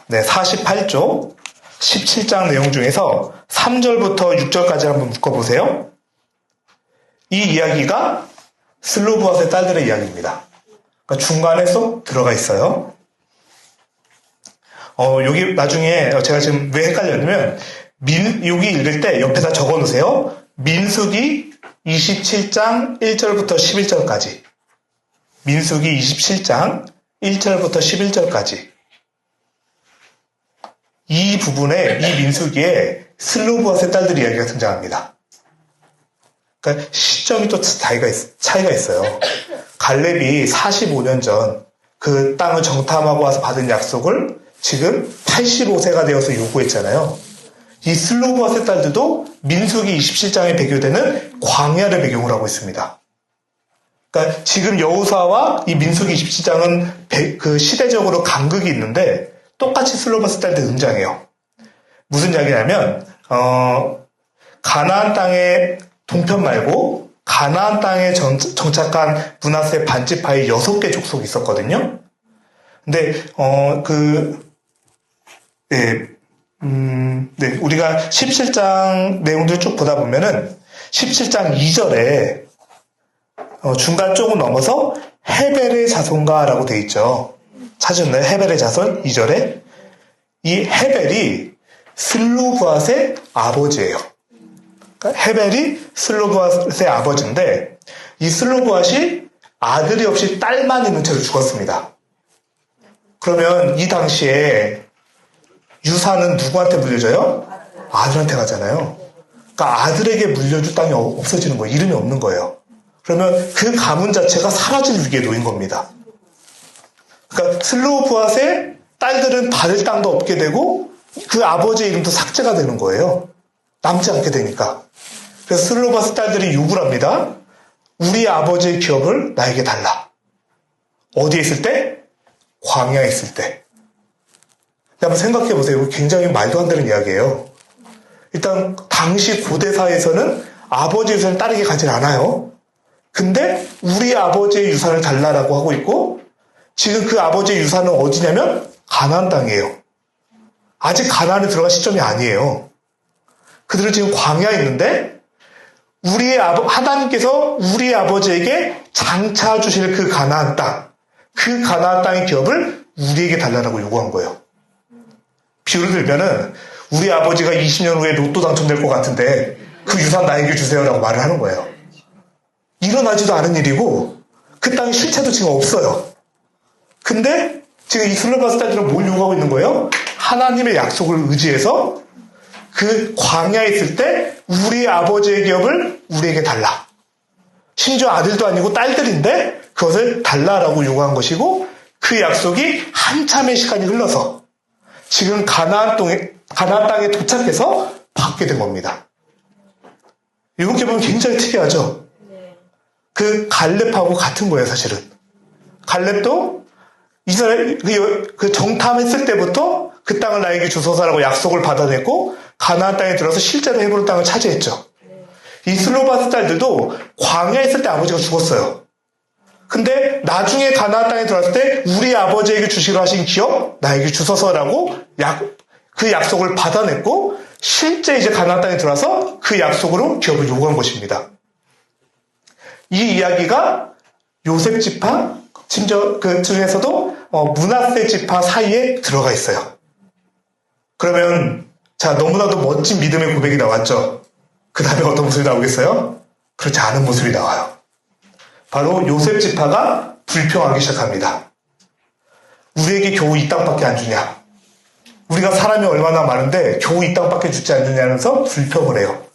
네, 48쪽 17장 내용 중에서 3절부터 6절까지 한번 묶어보세요. 이 이야기가 슬로브앗의 딸들의 이야기입니다. 그러니까 중간에 쏙 들어가 있어요. 여기 나중에 제가 지금 왜 헷갈렸냐면 여기 읽을 때 옆에다 적어 놓으세요. 민수기 27장 1절부터 11절까지. 민수기 27장 1절부터 11절까지. 이 부분에, 이 민수기에 슬로브앗의 딸들 이야기가 등장합니다. 그러니까 시점이 또 차이가 있어요. 갈렙이 45년 전 그 땅을 정탐하고 와서 받은 약속을 지금 85세가 되어서 요구했잖아요. 이 슬로브앗의 딸들도 민수기 27장에 배교되는 광야를 배경으로 하고 있습니다. 그러니까 지금 여호수아와 이 민수기 27장은 그 시대적으로 간극이 있는데 똑같이 슬로브앗의 딸들 등장해요. 무슨 이야기냐면 가나안 땅의 동편 말고 가나안 땅에 정착한 므낫세 반지파의 6개 족속이 있었거든요. 근데 우리가 17장 내용들 쭉 보다 보면은 17장 2절에 중간 쪽은 넘어서 헤벨의 자손가라고 돼 있죠. 찾으셨나요? 헤벨의 자손 2절에 이 헤벨이 슬로브앗의 아버지예요. 그러니까 헤벨이 슬로브앗의 아버지인데 이 슬로브앗이 아들이 없이 딸만 있는 채로 죽었습니다. 그러면 이 당시에 유산은 누구한테 물려줘요? 아들한테 가잖아요. 그러니까 아들에게 물려줄 땅이 없어지는 거예요. 이름이 없는 거예요. 그러면 그 가문 자체가 사라질 위기에 놓인 겁니다. 그러니까 슬로브앗의 딸들은 받을 땅도 없게 되고 그 아버지의 이름도 삭제가 되는 거예요. 남지 않게 되니까. 그래서 슬로브앗의 딸들이 요구를 합니다. 우리 아버지의 기업을 나에게 달라. 어디에 있을 때? 광야에 있을 때. 한번 생각해 보세요. 이거 굉장히 말도 안 되는 이야기예요. 일단 당시 고대사에서는 아버지의 유산을 딸에게 가진 않아요. 근데 우리 아버지의 유산을 달라라고 하고 있고 지금 그 아버지의 유산은 어디냐면 가나안 땅이에요. 아직 가나안에 들어갈 시점이 아니에요. 그들은 지금 광야에 있는데 하나님께서 우리 아버지에게 장차 주실 그 가나안 땅, 그 가나안 땅의 기업을 우리에게 달라고 요구한 거예요. 비유를 들면은 우리 아버지가 20년 후에 로또 당첨될 것 같은데 그 유산 나에게 주세요라고 말을 하는 거예요. 일어나지도 않은 일이고 그 땅의 실체도 지금 없어요. 근데 지금 이 슬로브앗 딸들은 뭘 요구하고 있는 거예요? 하나님의 약속을 의지해서 그 광야에 있을 때 우리 아버지의 기업을 우리에게 달라. 심지어 아들도 아니고 딸들인데 그것을 달라라고 요구한 것이고 그 약속이 한참의 시간이 흘러서 지금 가나안 땅에 도착해서 받게 된 겁니다. 이렇게 보면 굉장히 특이하죠? 그 갈렙하고 같은 거예요, 사실은. 갈렙도 이스라엘 그 정탐했을 때부터 그 땅을 나에게 주소서라고 약속을 받아냈고 가나안 땅에 들어서 실제로 헤브론 땅을 차지했죠. 이 슬로브앗 딸들도 광야에 있을 때 아버지가 죽었어요. 근데 나중에 가나안 땅에 들어왔을 때 우리 아버지에게 주시기로 하신 기업 나에게 주소서라고 그 약속을 받아냈고 실제 이제 가나안 땅에 들어와서 그 약속으로 기업을 요구한 것입니다. 이 이야기가 요셉 지파, 심지어 그 중에서도 므낫세 지파 사이에 들어가 있어요. 그러면 자 너무나도 멋진 믿음의 고백이 나왔죠. 그 다음에 어떤 모습이 나오겠어요? 그렇지 않은 모습이 나와요. 바로 요셉 지파가 불평하기 시작합니다. 우리에게 겨우 이 땅밖에 안 주냐? 우리가 사람이 얼마나 많은데 겨우 이 땅밖에 주지 않느냐면서 불평을 해요.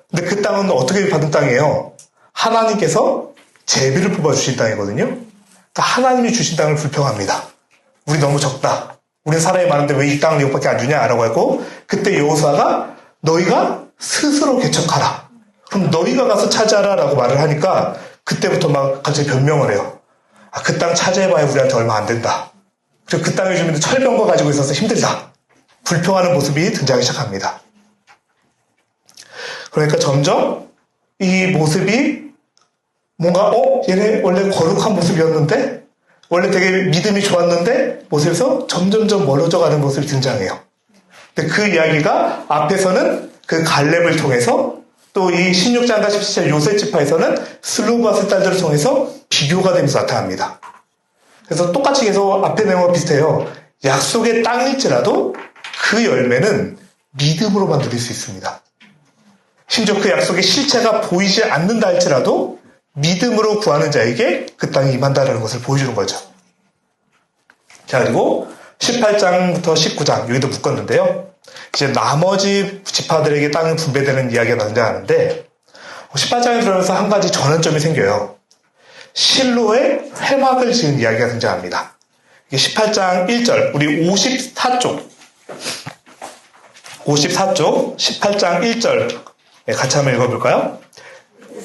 근데 그 땅은 어떻게 받은 땅이에요? 하나님께서 제비를 뽑아주신 땅이거든요. 그러니까 하나님이 주신 땅을 불평합니다. 우리 너무 적다. 우리 사람이 많은데 왜 이 땅을 이것밖에 안 주냐라고 했고 그때 여호수아가 너희가 스스로 개척하라. 그럼 너희가 가서 차지하라라고 말을 하니까 그때부터 막 갑자기 변명을 해요. 그 땅 차지해봐야 우리한테 얼마 안 된다. 그리고 그 땅의 주민들 철병거 가지고 있어서 힘들다. 불평하는 모습이 등장하기 시작합니다. 그러니까 점점 이 모습이 뭔가 얘네 원래 거룩한 모습이었는데 원래 되게 믿음이 좋았는데 모습에서 점점점 멀어져 가는 모습이 등장해요. 근데 그 이야기가 앞에서는 그 갈렙을 통해서 또 이 16장과 17장 요셉 지파에서는 슬로바스 딸들을 통해서 비교가 되면서 나타납니다. 그래서 똑같이 계속 앞에 내용과 비슷해요. 약속의 땅일지라도 그 열매는 믿음으로만 누릴 수 있습니다. 심지어 그 약속의 실체가 보이지 않는다 할지라도 믿음으로 구하는 자에게 그 땅이 임한다는 것을 보여주는 거죠. 자, 그리고 18장부터 19장 여기도 묶었는데요. 이제 나머지 지파들에게 땅이 분배되는 이야기가 등장하는데 18장에 들어가면서 한 가지 전환점이 생겨요. 실로의 회막을 지은 이야기가 등장합니다. 이게 18장 1절, 우리 54쪽 18장 1절 같이 한번 읽어볼까요?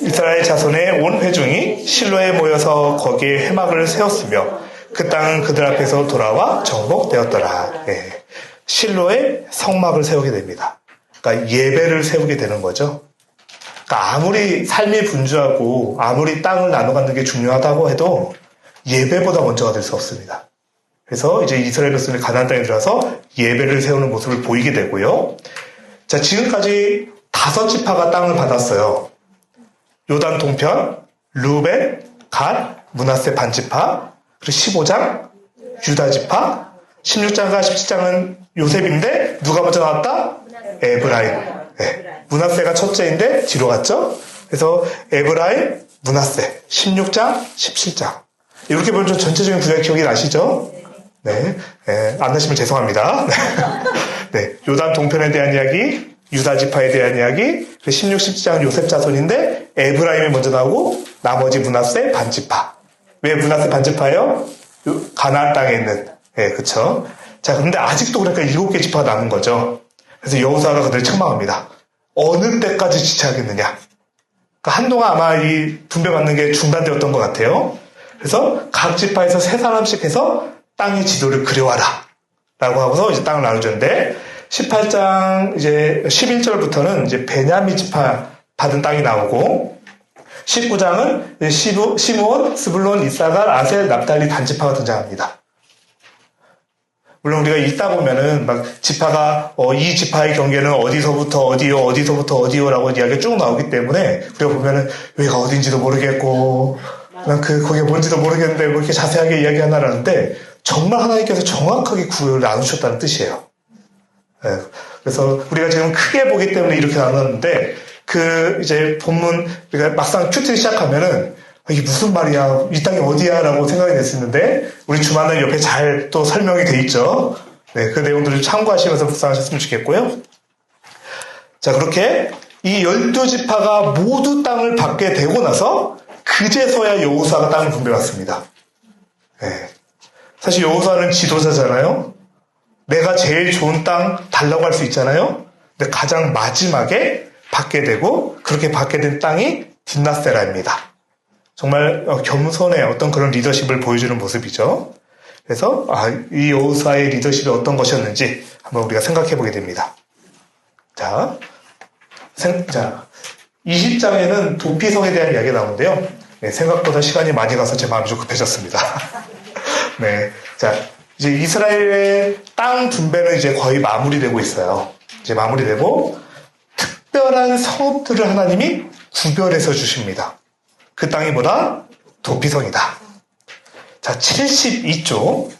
이스라엘 자손의 온 회중이 실로에 모여서 거기에 회막을 세웠으며 그 땅은 그들 앞에서 돌아와 정복되었더라. 실로에 성막을 세우게 됩니다. 그러니까 예배를 세우게 되는 거죠. 그러니까 아무리 삶이 분주하고 아무리 땅을 나눠 갖는 게 중요하다고 해도 예배보다 먼저가 될 수 없습니다. 그래서 이제 이스라엘 백성이 가나안 땅에 들어와서 예배를 세우는 모습을 보이게 되고요. 자, 지금까지 5지파가 땅을 받았어요. 요단 동편, 르벤, 갓, 므낫세 반지파, 그리고 15장 유다 지파, 16장과 17장은 요셉인데 누가 먼저 나왔다? 에브라임. 므낫세가 첫째인데 뒤로 갔죠. 그래서 에브라임, 므낫세, 16장, 17장. 이렇게 보면 좀 전체적인 구약 기억이 나시죠? 네, 안 나시면 죄송합니다. 네, 요단 동편에 대한 이야기, 유다 지파에 대한 이야기, 16, 17장은 요셉 자손인데 에브라임이 먼저 나오고 나머지 므낫세 반지파. 왜 므낫세 반지파예요? 가나안 땅에 있는. 그쵸. 자, 근데 아직도 그러니까 7개 지파가 남은 거죠. 그래서 여호수아가 그들을 책망합니다. 어느 때까지 지체하겠느냐. 그러니까 한동안 아마 이 분배받는 게 중단되었던 것 같아요. 그래서 각 지파에서 3사람씩 해서 땅의 지도를 그려와라. 라고 하고서 이제 땅을 나눠줬는데 18장 이제 11절부터는 이제 베냐민 지파 받은 땅이 나오고 19장은 시므온, 스불론, 이사갈, 아셀, 납달리 단지파가 등장합니다. 물론 우리가 읽다 보면은 막 지파가 이 지파의 경계는 어디서부터 어디요라고 이야기가 쭉 나오기 때문에 우리가 보면은 여기가 어딘지도 모르겠고 난 거기가 뭔지도 모르겠는데 뭐 이렇게 자세하게 이야기하나라는데 정말 하나님께서 정확하게 구별을 나누셨다는 뜻이에요. 그래서 우리가 지금 크게 보기 때문에 이렇게 나눴는데 이제 본문 우리가 막상 큐트를 시작하면은 이게 무슨 말이야? 이 땅이 어디야? 라고 생각이 됐었는데 우리 주마늘 옆에 잘 또 설명이 돼 있죠. 네, 그 내용들을 참고하시면서 묵상하셨으면 좋겠고요. 자, 그렇게 이 12지파가 모두 땅을 받게 되고 나서 그제서야 여호수아가 땅을 분배받습니다. 네. 사실 여호수아는 지도자잖아요. 내가 제일 좋은 땅 달라고 할 수 있잖아요. 근데 가장 마지막에 받게 되고 그렇게 받게 된 땅이 딥나세라입니다. 정말 겸손의 어떤 그런 리더십을 보여주는 모습이죠. 그래서 이 여호수아의 리더십이 어떤 것이었는지 한번 우리가 생각해 보게 됩니다. 자, 20장에는 도피성에 대한 이야기가 나오는데요. 네, 생각보다 시간이 많이 가서 제 마음이 좀 급해졌습니다. 네, 자, 이제 이스라엘의 땅 분배는 이제 거의 마무리되고 있어요. 이제 마무리되고 특별한 성읍들을 하나님이 구별해서 주십니다. 그 땅이 뭐다? 도피성이다. 자, 72쪽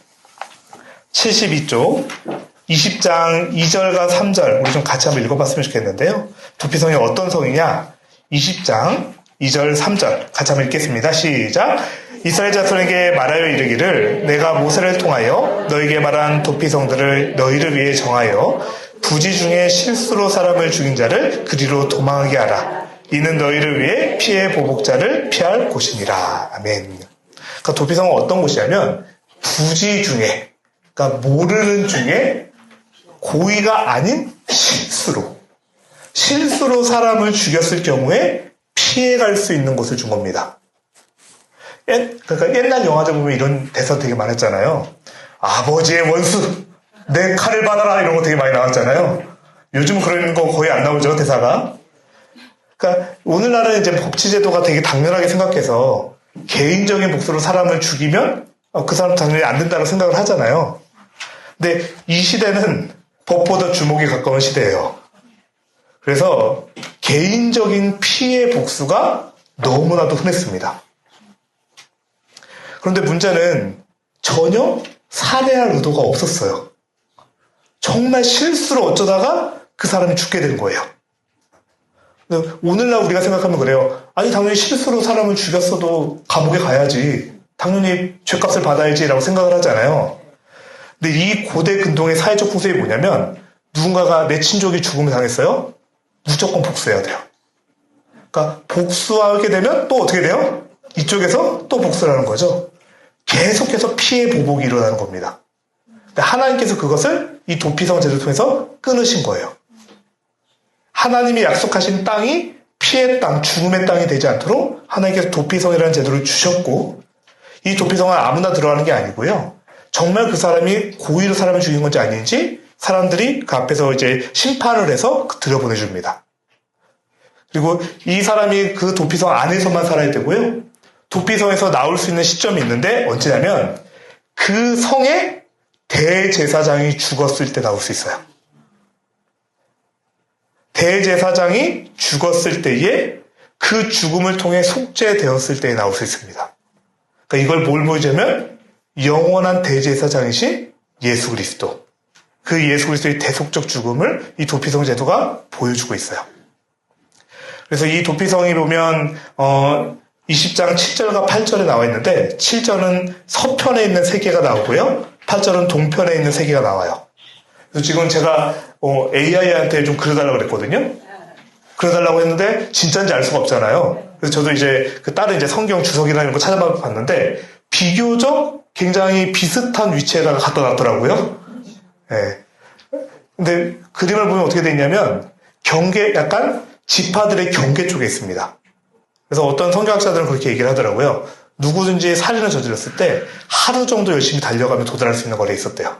20장 2절과 3절 우리 좀 같이 한번 읽어봤으면 좋겠는데요. 도피성이 어떤 성이냐? 20장 2절 3절 같이 한번 읽겠습니다. 시작. 이스라엘 자손에게 말하여 이르기를 내가 모세를 통하여 너에게 말한 도피성들을 너희를 위해 정하여 부지 중에 실수로 사람을 죽인 자를 그리로 도망하게 하라. 이는 너희를 위해 피해 보복자를 피할 곳이니라. 아멘. 그러니까 도피성은 어떤 곳이냐면 부지 중에, 그러니까 모르는 중에 고의가 아닌 실수로 사람을 죽였을 경우에 피해갈 수 있는 곳을 준 겁니다. 그러니까 옛날 영화들 보면 이런 대사 되게 많았잖아요. 아버지의 원수, 내 칼을 받아라, 이런 거 되게 많이 나왔잖아요. 요즘 그런 거 거의 안 나오죠, 대사가. 그러니까 오늘날은 이제 법치제도가 되게 당연하게 생각해서 개인적인 복수로 사람을 죽이면 그 사람 당연히 안 된다고 생각을 하잖아요. 근데 이 시대는 법보다 주목이 가까운 시대예요. 그래서 개인적인 피해 복수가 너무나도 흔했습니다. 그런데 문제는 전혀 살해할 의도가 없었어요. 정말 실수로 어쩌다가 그 사람이 죽게 된 거예요. 오늘날 우리가 생각하면 그래요. 아니, 당연히 실수로 사람을 죽였어도 감옥에 가야지. 당연히 죄값을 받아야지 라고 생각을 하잖아요. 근데 이 고대 근동의 사회적 풍습이 뭐냐면 누군가가 내 친족이 죽음을 당했어요? 무조건 복수해야 돼요. 그러니까 복수하게 되면 또 어떻게 돼요? 이쪽에서 또 복수를 하는 거죠. 계속해서 피해 보복이 일어나는 겁니다. 하나님께서 그것을 이 도피성 제도를 통해서 끊으신 거예요. 하나님이 약속하신 땅이 피해 땅, 죽음의 땅이 되지 않도록 하나님께서 도피성이라는 제도를 주셨고, 이 도피성은 아무나 들어가는 게 아니고요. 정말 그 사람이 고의로 사람을 죽인 건지 아닌지 사람들이 그 앞에서 이제 심판을 해서 들여보내줍니다. 그리고 이 사람이 그 도피성 안에서만 살아야 되고요. 도피성에서 나올 수 있는 시점이 있는데 언제냐면 그 성의 대제사장이 죽었을 때 나올 수 있어요. 대제사장이 죽었을 때에 그 죽음을 통해 속죄되었을 때에 나올 수 있습니다. 그러니까 이걸 뭘 보여주냐면 영원한 대제사장이신 예수 그리스도. 그 예수 그리스도의 대속적 죽음을 이 도피성 제도가 보여주고 있어요. 그래서 이 도피성이 보면 20장 7절과 8절에 나와 있는데 7절은 서편에 있는 세계가 나오고요. 8절은 동편에 있는 세계가 나와요. 그래서 지금 제가 AI한테 좀 그려달라고 그랬거든요. 그려달라고 했는데 진짜인지 알 수가 없잖아요. 그래서 저도 이제 그 다른 이제 성경 주석이나 이런 거 찾아봤는데 비교적 굉장히 비슷한 위치에다가 갖다 놨더라고요. 네. 근데 그림을 보면 어떻게 돼 있냐면 약간 지파들의 경계 쪽에 있습니다. 그래서 어떤 성경학자들은 그렇게 얘기를 하더라고요. 누구든지 살인을 저질렀을 때 하루 정도 열심히 달려가면 도달할 수 있는 거리에 있었대요.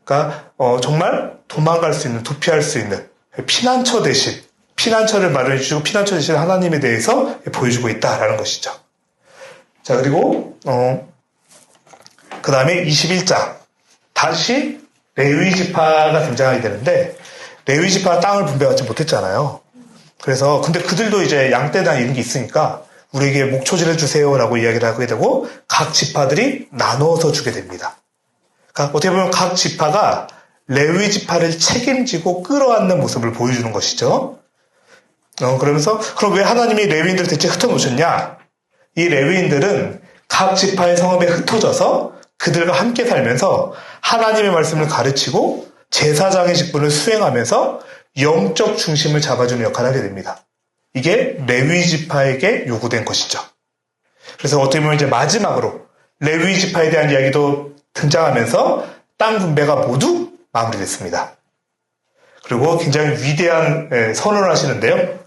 그러니까 정말 도망갈 수 있는, 도피할 수 있는 피난처 대신 피난처를 마련해 주시고 피난처 대신 하나님에 대해서 보여주고 있다라는 것이죠. 자, 그리고 그 다음에 21장 다시 레위 지파가 등장하게 되는데 레위 지파가 땅을 분배받지 못했잖아요. 그래서 근데 그들도 이제 양떼나 이런 게 있으니까 우리에게 목초지를 주세요라고 이야기를 하게 되고 각 지파들이 나누어서 주게 됩니다. 그러니까 어떻게 보면 각 지파가 레위 지파를 책임지고 끌어안는 모습을 보여주는 것이죠. 그러면서 그럼 왜 하나님이 레위인들을 대체 흩어놓으셨냐? 이 레위인들은 각 지파의 성읍에 흩어져서 그들과 함께 살면서 하나님의 말씀을 가르치고 제사장의 직분을 수행하면서 영적 중심을 잡아주는 역할을 하게 됩니다. 이게 레위 지파에게 요구된 것이죠. 그래서 어떻게 보면 이제 마지막으로 레위 지파에 대한 이야기도 등장하면서 땅 분배가 모두 마무리됐습니다. 그리고 굉장히 위대한 선언을 하시는데요.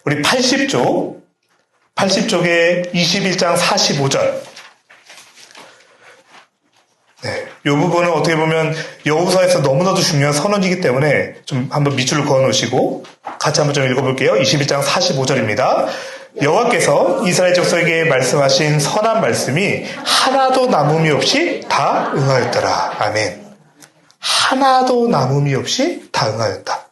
우리 80쪽에 21장 45절. 네, 이 부분은 어떻게 보면 여호수아에서 너무나도 중요한 선언이기 때문에 좀 한번 밑줄을 그어 놓으시고 같이 한번 좀 읽어볼게요. 21장 45절입니다. 여호와께서 이스라엘 족속에게 말씀하신 선한 말씀이 하나도 남음이 없이 다 응하였더라. 아멘. 하나도 남음이 없이 다 응하였다.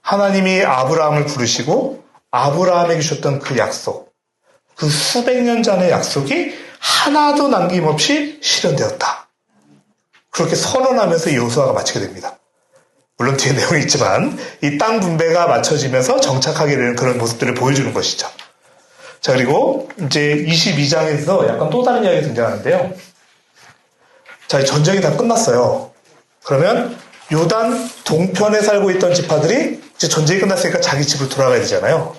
하나님이 아브라함을 부르시고 아브라함에게 주셨던 그 약속, 그 수백 년 전의 약속이 하나도 남김없이 실현되었다. 그렇게 선언하면서 여호수아가 마치게 됩니다. 물론 뒤에 내용이 있지만 이 땅 분배가 맞춰지면서 정착하게 되는 그런 모습들을 보여주는 것이죠. 자, 그리고 이제 22장에서 약간 또 다른 이야기가 등장하는데요. 자, 전쟁이 다 끝났어요. 그러면 요단 동편에 살고 있던 지파들이 이제 전쟁이 끝났으니까 자기 집으로 돌아가야 되잖아요.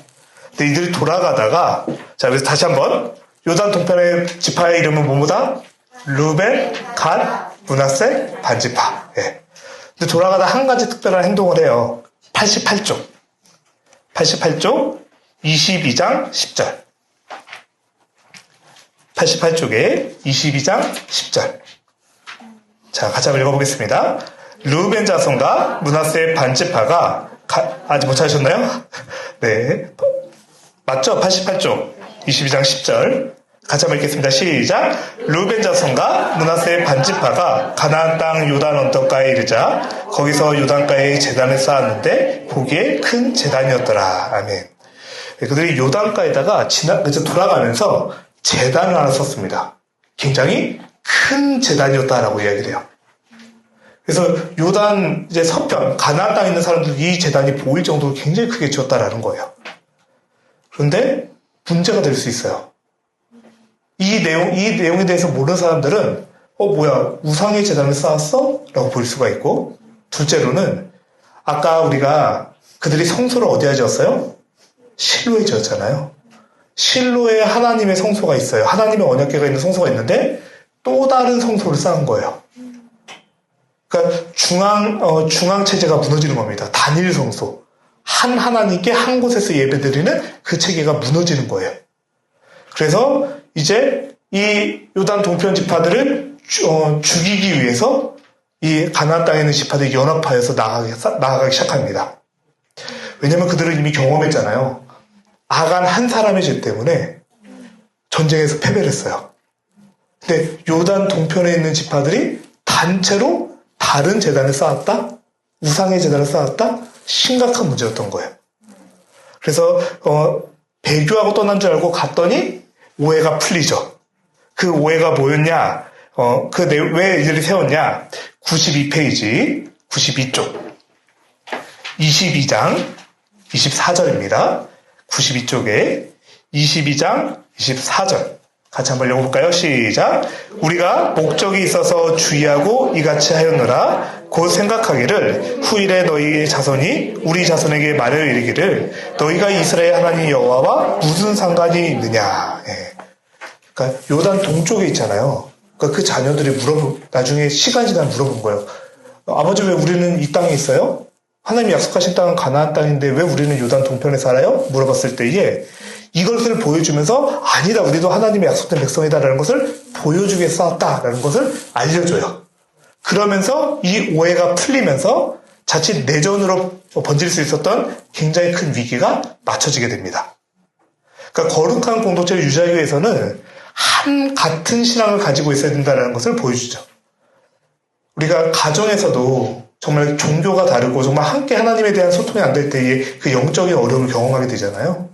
근데 이들이 돌아가다가 자, 그래서 다시 한번 요단 동편의 지파의 이름은 뭐뭐다? 루벤, 갓, 므낫세, 반지파. 예. 근데 돌아가다 한 가지 특별한 행동을 해요. 88쪽 22장 10절. 88쪽에 22장 10절. 자, 같이 한번 읽어보겠습니다. 르우벤 자손과 므낫세 반지파가 아직 못 찾으셨나요? 네, 맞죠? 88쪽 22장 10절. 같이 한번 읽겠습니다. 시작. 르우벤 자손과 므낫세 반지파가 가나안 땅 요단 언덕가에 이르자 거기서 요단가에 제단을 쌓았는데 보기에 큰 제단이었더라. 아멘. 그들이 요단가에다가 돌아가면서 제단을 하나 썼습니다. 굉장히 큰 제단이었다라고 이야기를 해요. 그래서 요단 이제 서편 가나안 땅에 있는 사람들이 이 제단이 보일 정도로 굉장히 크게 지었다라는 거예요. 그런데 문제가 될 수 있어요. 이 내용에 대해서 모르는 사람들은 뭐야 우상의 제단을 쌓았어? 라고 볼 수가 있고, 둘째로는 아까 우리가 그들이 성소를 어디에 지었어요? 실로에 지었잖아요. 실로에 하나님의 성소가 있어요. 하나님의 언약궤가 있는 성소가 있는데 또 다른 성소를 쌓은 거예요. 그러니까 중앙 체제가 무너지는 겁니다. 단일 성소. 한 하나님께 한 곳에서 예배드리는 그 체계가 무너지는 거예요. 그래서 이제 이 요단 동편 지파들을 죽이기 위해서 이 가나안 땅에 있는 지파들이 연합하여서 나아가기 시작합니다. 왜냐하면 그들은 이미 경험했잖아요. 아간 한 사람의 죄 때문에 전쟁에서 패배를 했어요. 근데 요단 동편에 있는 지파들이 단체로 다른 제단을 쌓았다? 우상의 제단을 쌓았다? 심각한 문제였던 거예요. 그래서 배교하고 떠난 줄 알고 갔더니 오해가 풀리죠. 그 오해가 뭐였냐? 왜 이들이 세웠냐? 92페이지, 92쪽, 22장 24절입니다. 92쪽에 22장 24절. 같이 한번 읽어볼까요? 시작. 우리가 목적이 있어서 주의하고 이같이 하였노라. 곧 생각하기를 후일에 너희의 자손이 우리 자손에게 말하여 이르기를 너희가 이스라엘 하나님 여호와와 무슨 상관이 있느냐. 그러니까 요단 동쪽에 있잖아요. 그러니까 그 자녀들이 나중에 시간이 지나면 물어본 거예요. 아버지 왜 우리는 이 땅에 있어요? 하나님이 약속하신 땅은 가나안 땅인데 왜 우리는 요단 동편에 살아요? 물어봤을 때에 이것을 보여주면서 아니다, 우리도 하나님의 약속된 백성이다라는 것을 보여주기 위해 싸웠다라는 것을 알려줘요. 그러면서 이 오해가 풀리면서 자칫 내전으로 번질 수 있었던 굉장히 큰 위기가 맞춰지게 됩니다. 그러니까 거룩한 공동체를 유지하기 위해서는 같은 신앙을 가지고 있어야 된다는 것을 보여주죠. 우리가 가정에서도 정말 종교가 다르고 정말 함께 하나님에 대한 소통이 안 될 때에 그 영적인 어려움을 경험하게 되잖아요.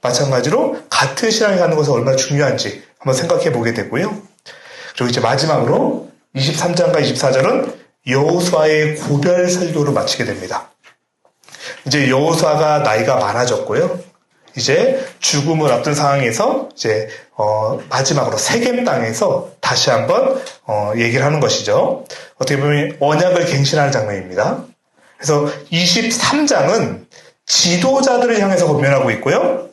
마찬가지로 같은 신앙에 가는 것이 얼마나 중요한지 한번 생각해 보게 되고요. 그리고 이제 마지막으로 23장과 24절은 여호수아의 고별 설교로 마치게 됩니다. 이제 여호수아가 나이가 많아졌고요. 이제 죽음을 앞둔 상황에서 이제 마지막으로 세겜 땅에서 다시 한번 얘기를 하는 것이죠. 어떻게 보면 언약을 갱신하는 장면입니다. 그래서 23장은 지도자들을 향해서 권면하고 있고요.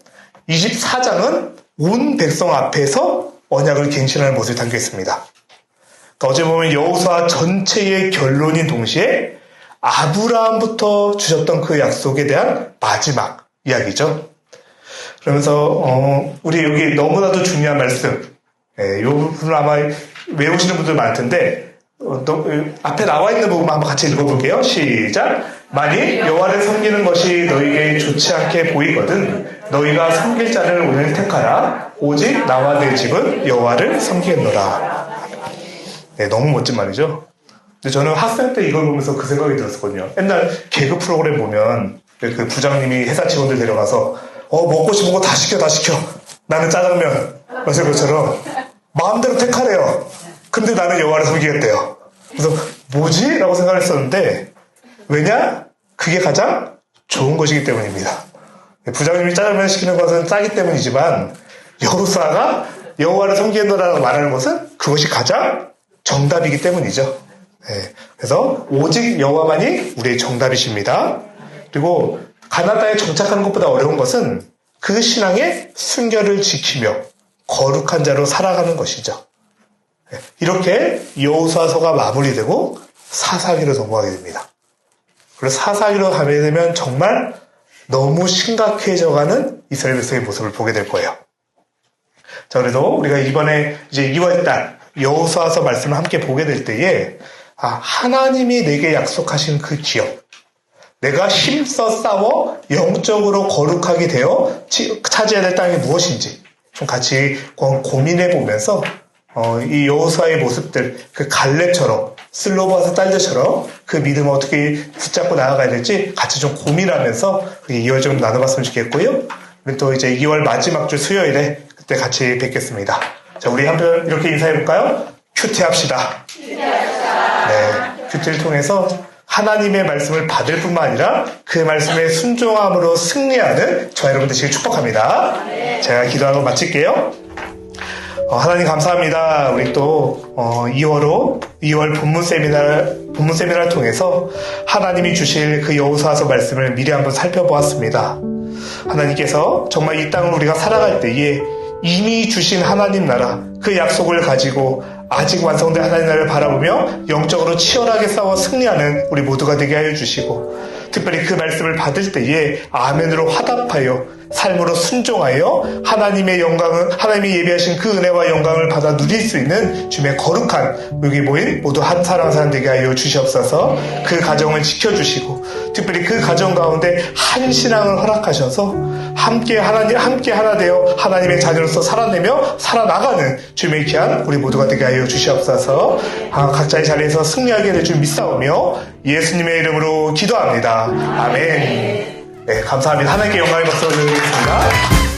24장은 온 백성 앞에서 언약을 갱신하는 모습이 담겨 있습니다. 그러니까 어찌 보면 여호수아 전체의 결론인 동시에 아브라함부터 주셨던 그 약속에 대한 마지막 이야기죠. 그러면서 우리 여기 너무나도 중요한 말씀, 이 부분을 아마 외우시는 분들 많을 텐데 앞에 나와 있는 부분만 한번 같이 읽어볼게요. 시작. 만일 여호와를 섬기는 것이 너희에게 좋지 않게 보이거든 너희가 섬길 자를 오늘 택하라. 오직 나와 내 집은 여호와를 섬기겠노라. 네, 너무 멋진 말이죠. 근데 저는 학생 때 이걸 보면서 그 생각이 들었었거든요. 옛날 개그 프로그램 보면 그 부장님이 회사 직원들 데려가서 먹고 싶은 거 다 시켜. 나는 짜장면 마실 것처럼 마음대로 택하래요. 근데 나는 여호와를 섬기겠대요. 그래서 뭐지? 라고 생각을 했었는데 왜냐? 그게 가장 좋은 것이기 때문입니다. 부장님이 짜장면 시키는 것은 짜기 때문이지만 여호수아가 여호와를 섬기겠노라고 말하는 것은 그것이 가장 정답이기 때문이죠. 네. 그래서 오직 여호와만이 우리의 정답이십니다. 그리고 가나안 땅에 정착하는 것보다 어려운 것은 그 신앙의 순결을 지키며 거룩한 자로 살아가는 것이죠. 이렇게 여호수아서가 마무리되고 사사기로 넘어가게 됩니다. 그래서 사사기로 가게 되면 정말 너무 심각해져가는 이스라엘 백성의 모습을 보게 될 거예요. 자, 그래도 우리가 이번에 이제 2월달 여호수아서 말씀을 함께 보게 될 때에 하나님이 내게 약속하신 그 지역, 내가 힘써 싸워 영적으로 거룩하게 되어 차지해야 될 땅이 무엇인지 좀 같이 고민해 보면서 이 여호수아의 모습들, 그 갈렙처럼 슬로바스 딸들처럼 그 믿음을 어떻게 붙잡고 나아가야 될지 같이 좀 고민하면서 2월 좀 나눠봤으면 좋겠고요. 우리 또 이제 2월 마지막 주 수요일에 그때 같이 뵙겠습니다. 자, 우리 한번 이렇게 인사해볼까요? 큐티합시다. 네, 큐티를 통해서 하나님의 말씀을 받을 뿐만 아니라 그 말씀에 순종함으로 승리하는 저와 여러분 되시길 축복합니다. 제가 기도하고 마칠게요. 하나님 감사합니다. 우리 또 2월 본문 세미나를 통해서 하나님이 주실 그 여호수아서 말씀을 미리 한번 살펴보았습니다. 하나님께서 정말 이 땅을 우리가 살아갈 때에 이미 주신 하나님 나라, 그 약속을 가지고 아직 완성된 하나님 나라를 바라보며 영적으로 치열하게 싸워 승리하는 우리 모두가 되게 하여 주시고, 특별히 그 말씀을 받을 때에 아멘으로 화답하여 삶으로 순종하여 하나님의 영광을, 하나님이 예비하신 그 은혜와 영광을 받아 누릴 수 있는 주님의 거룩한 여기 모인 모두 한 사람 되게 하여 주시옵소서. 그 가정을 지켜주시고 특별히 그 가정 가운데 한 신앙을 허락하셔서 함께 하나 되어 하나님의 자녀로서 살아내며 살아나가는 주님의 귀한 우리 모두가 되게 하여 주시옵소서. 각자의 자리에서 승리하게 될 줄 믿사오며 예수님의 이름으로 기도합니다. 아멘. 네, 감사합니다. 하나님께 영광의 박수 올려드리겠습니다.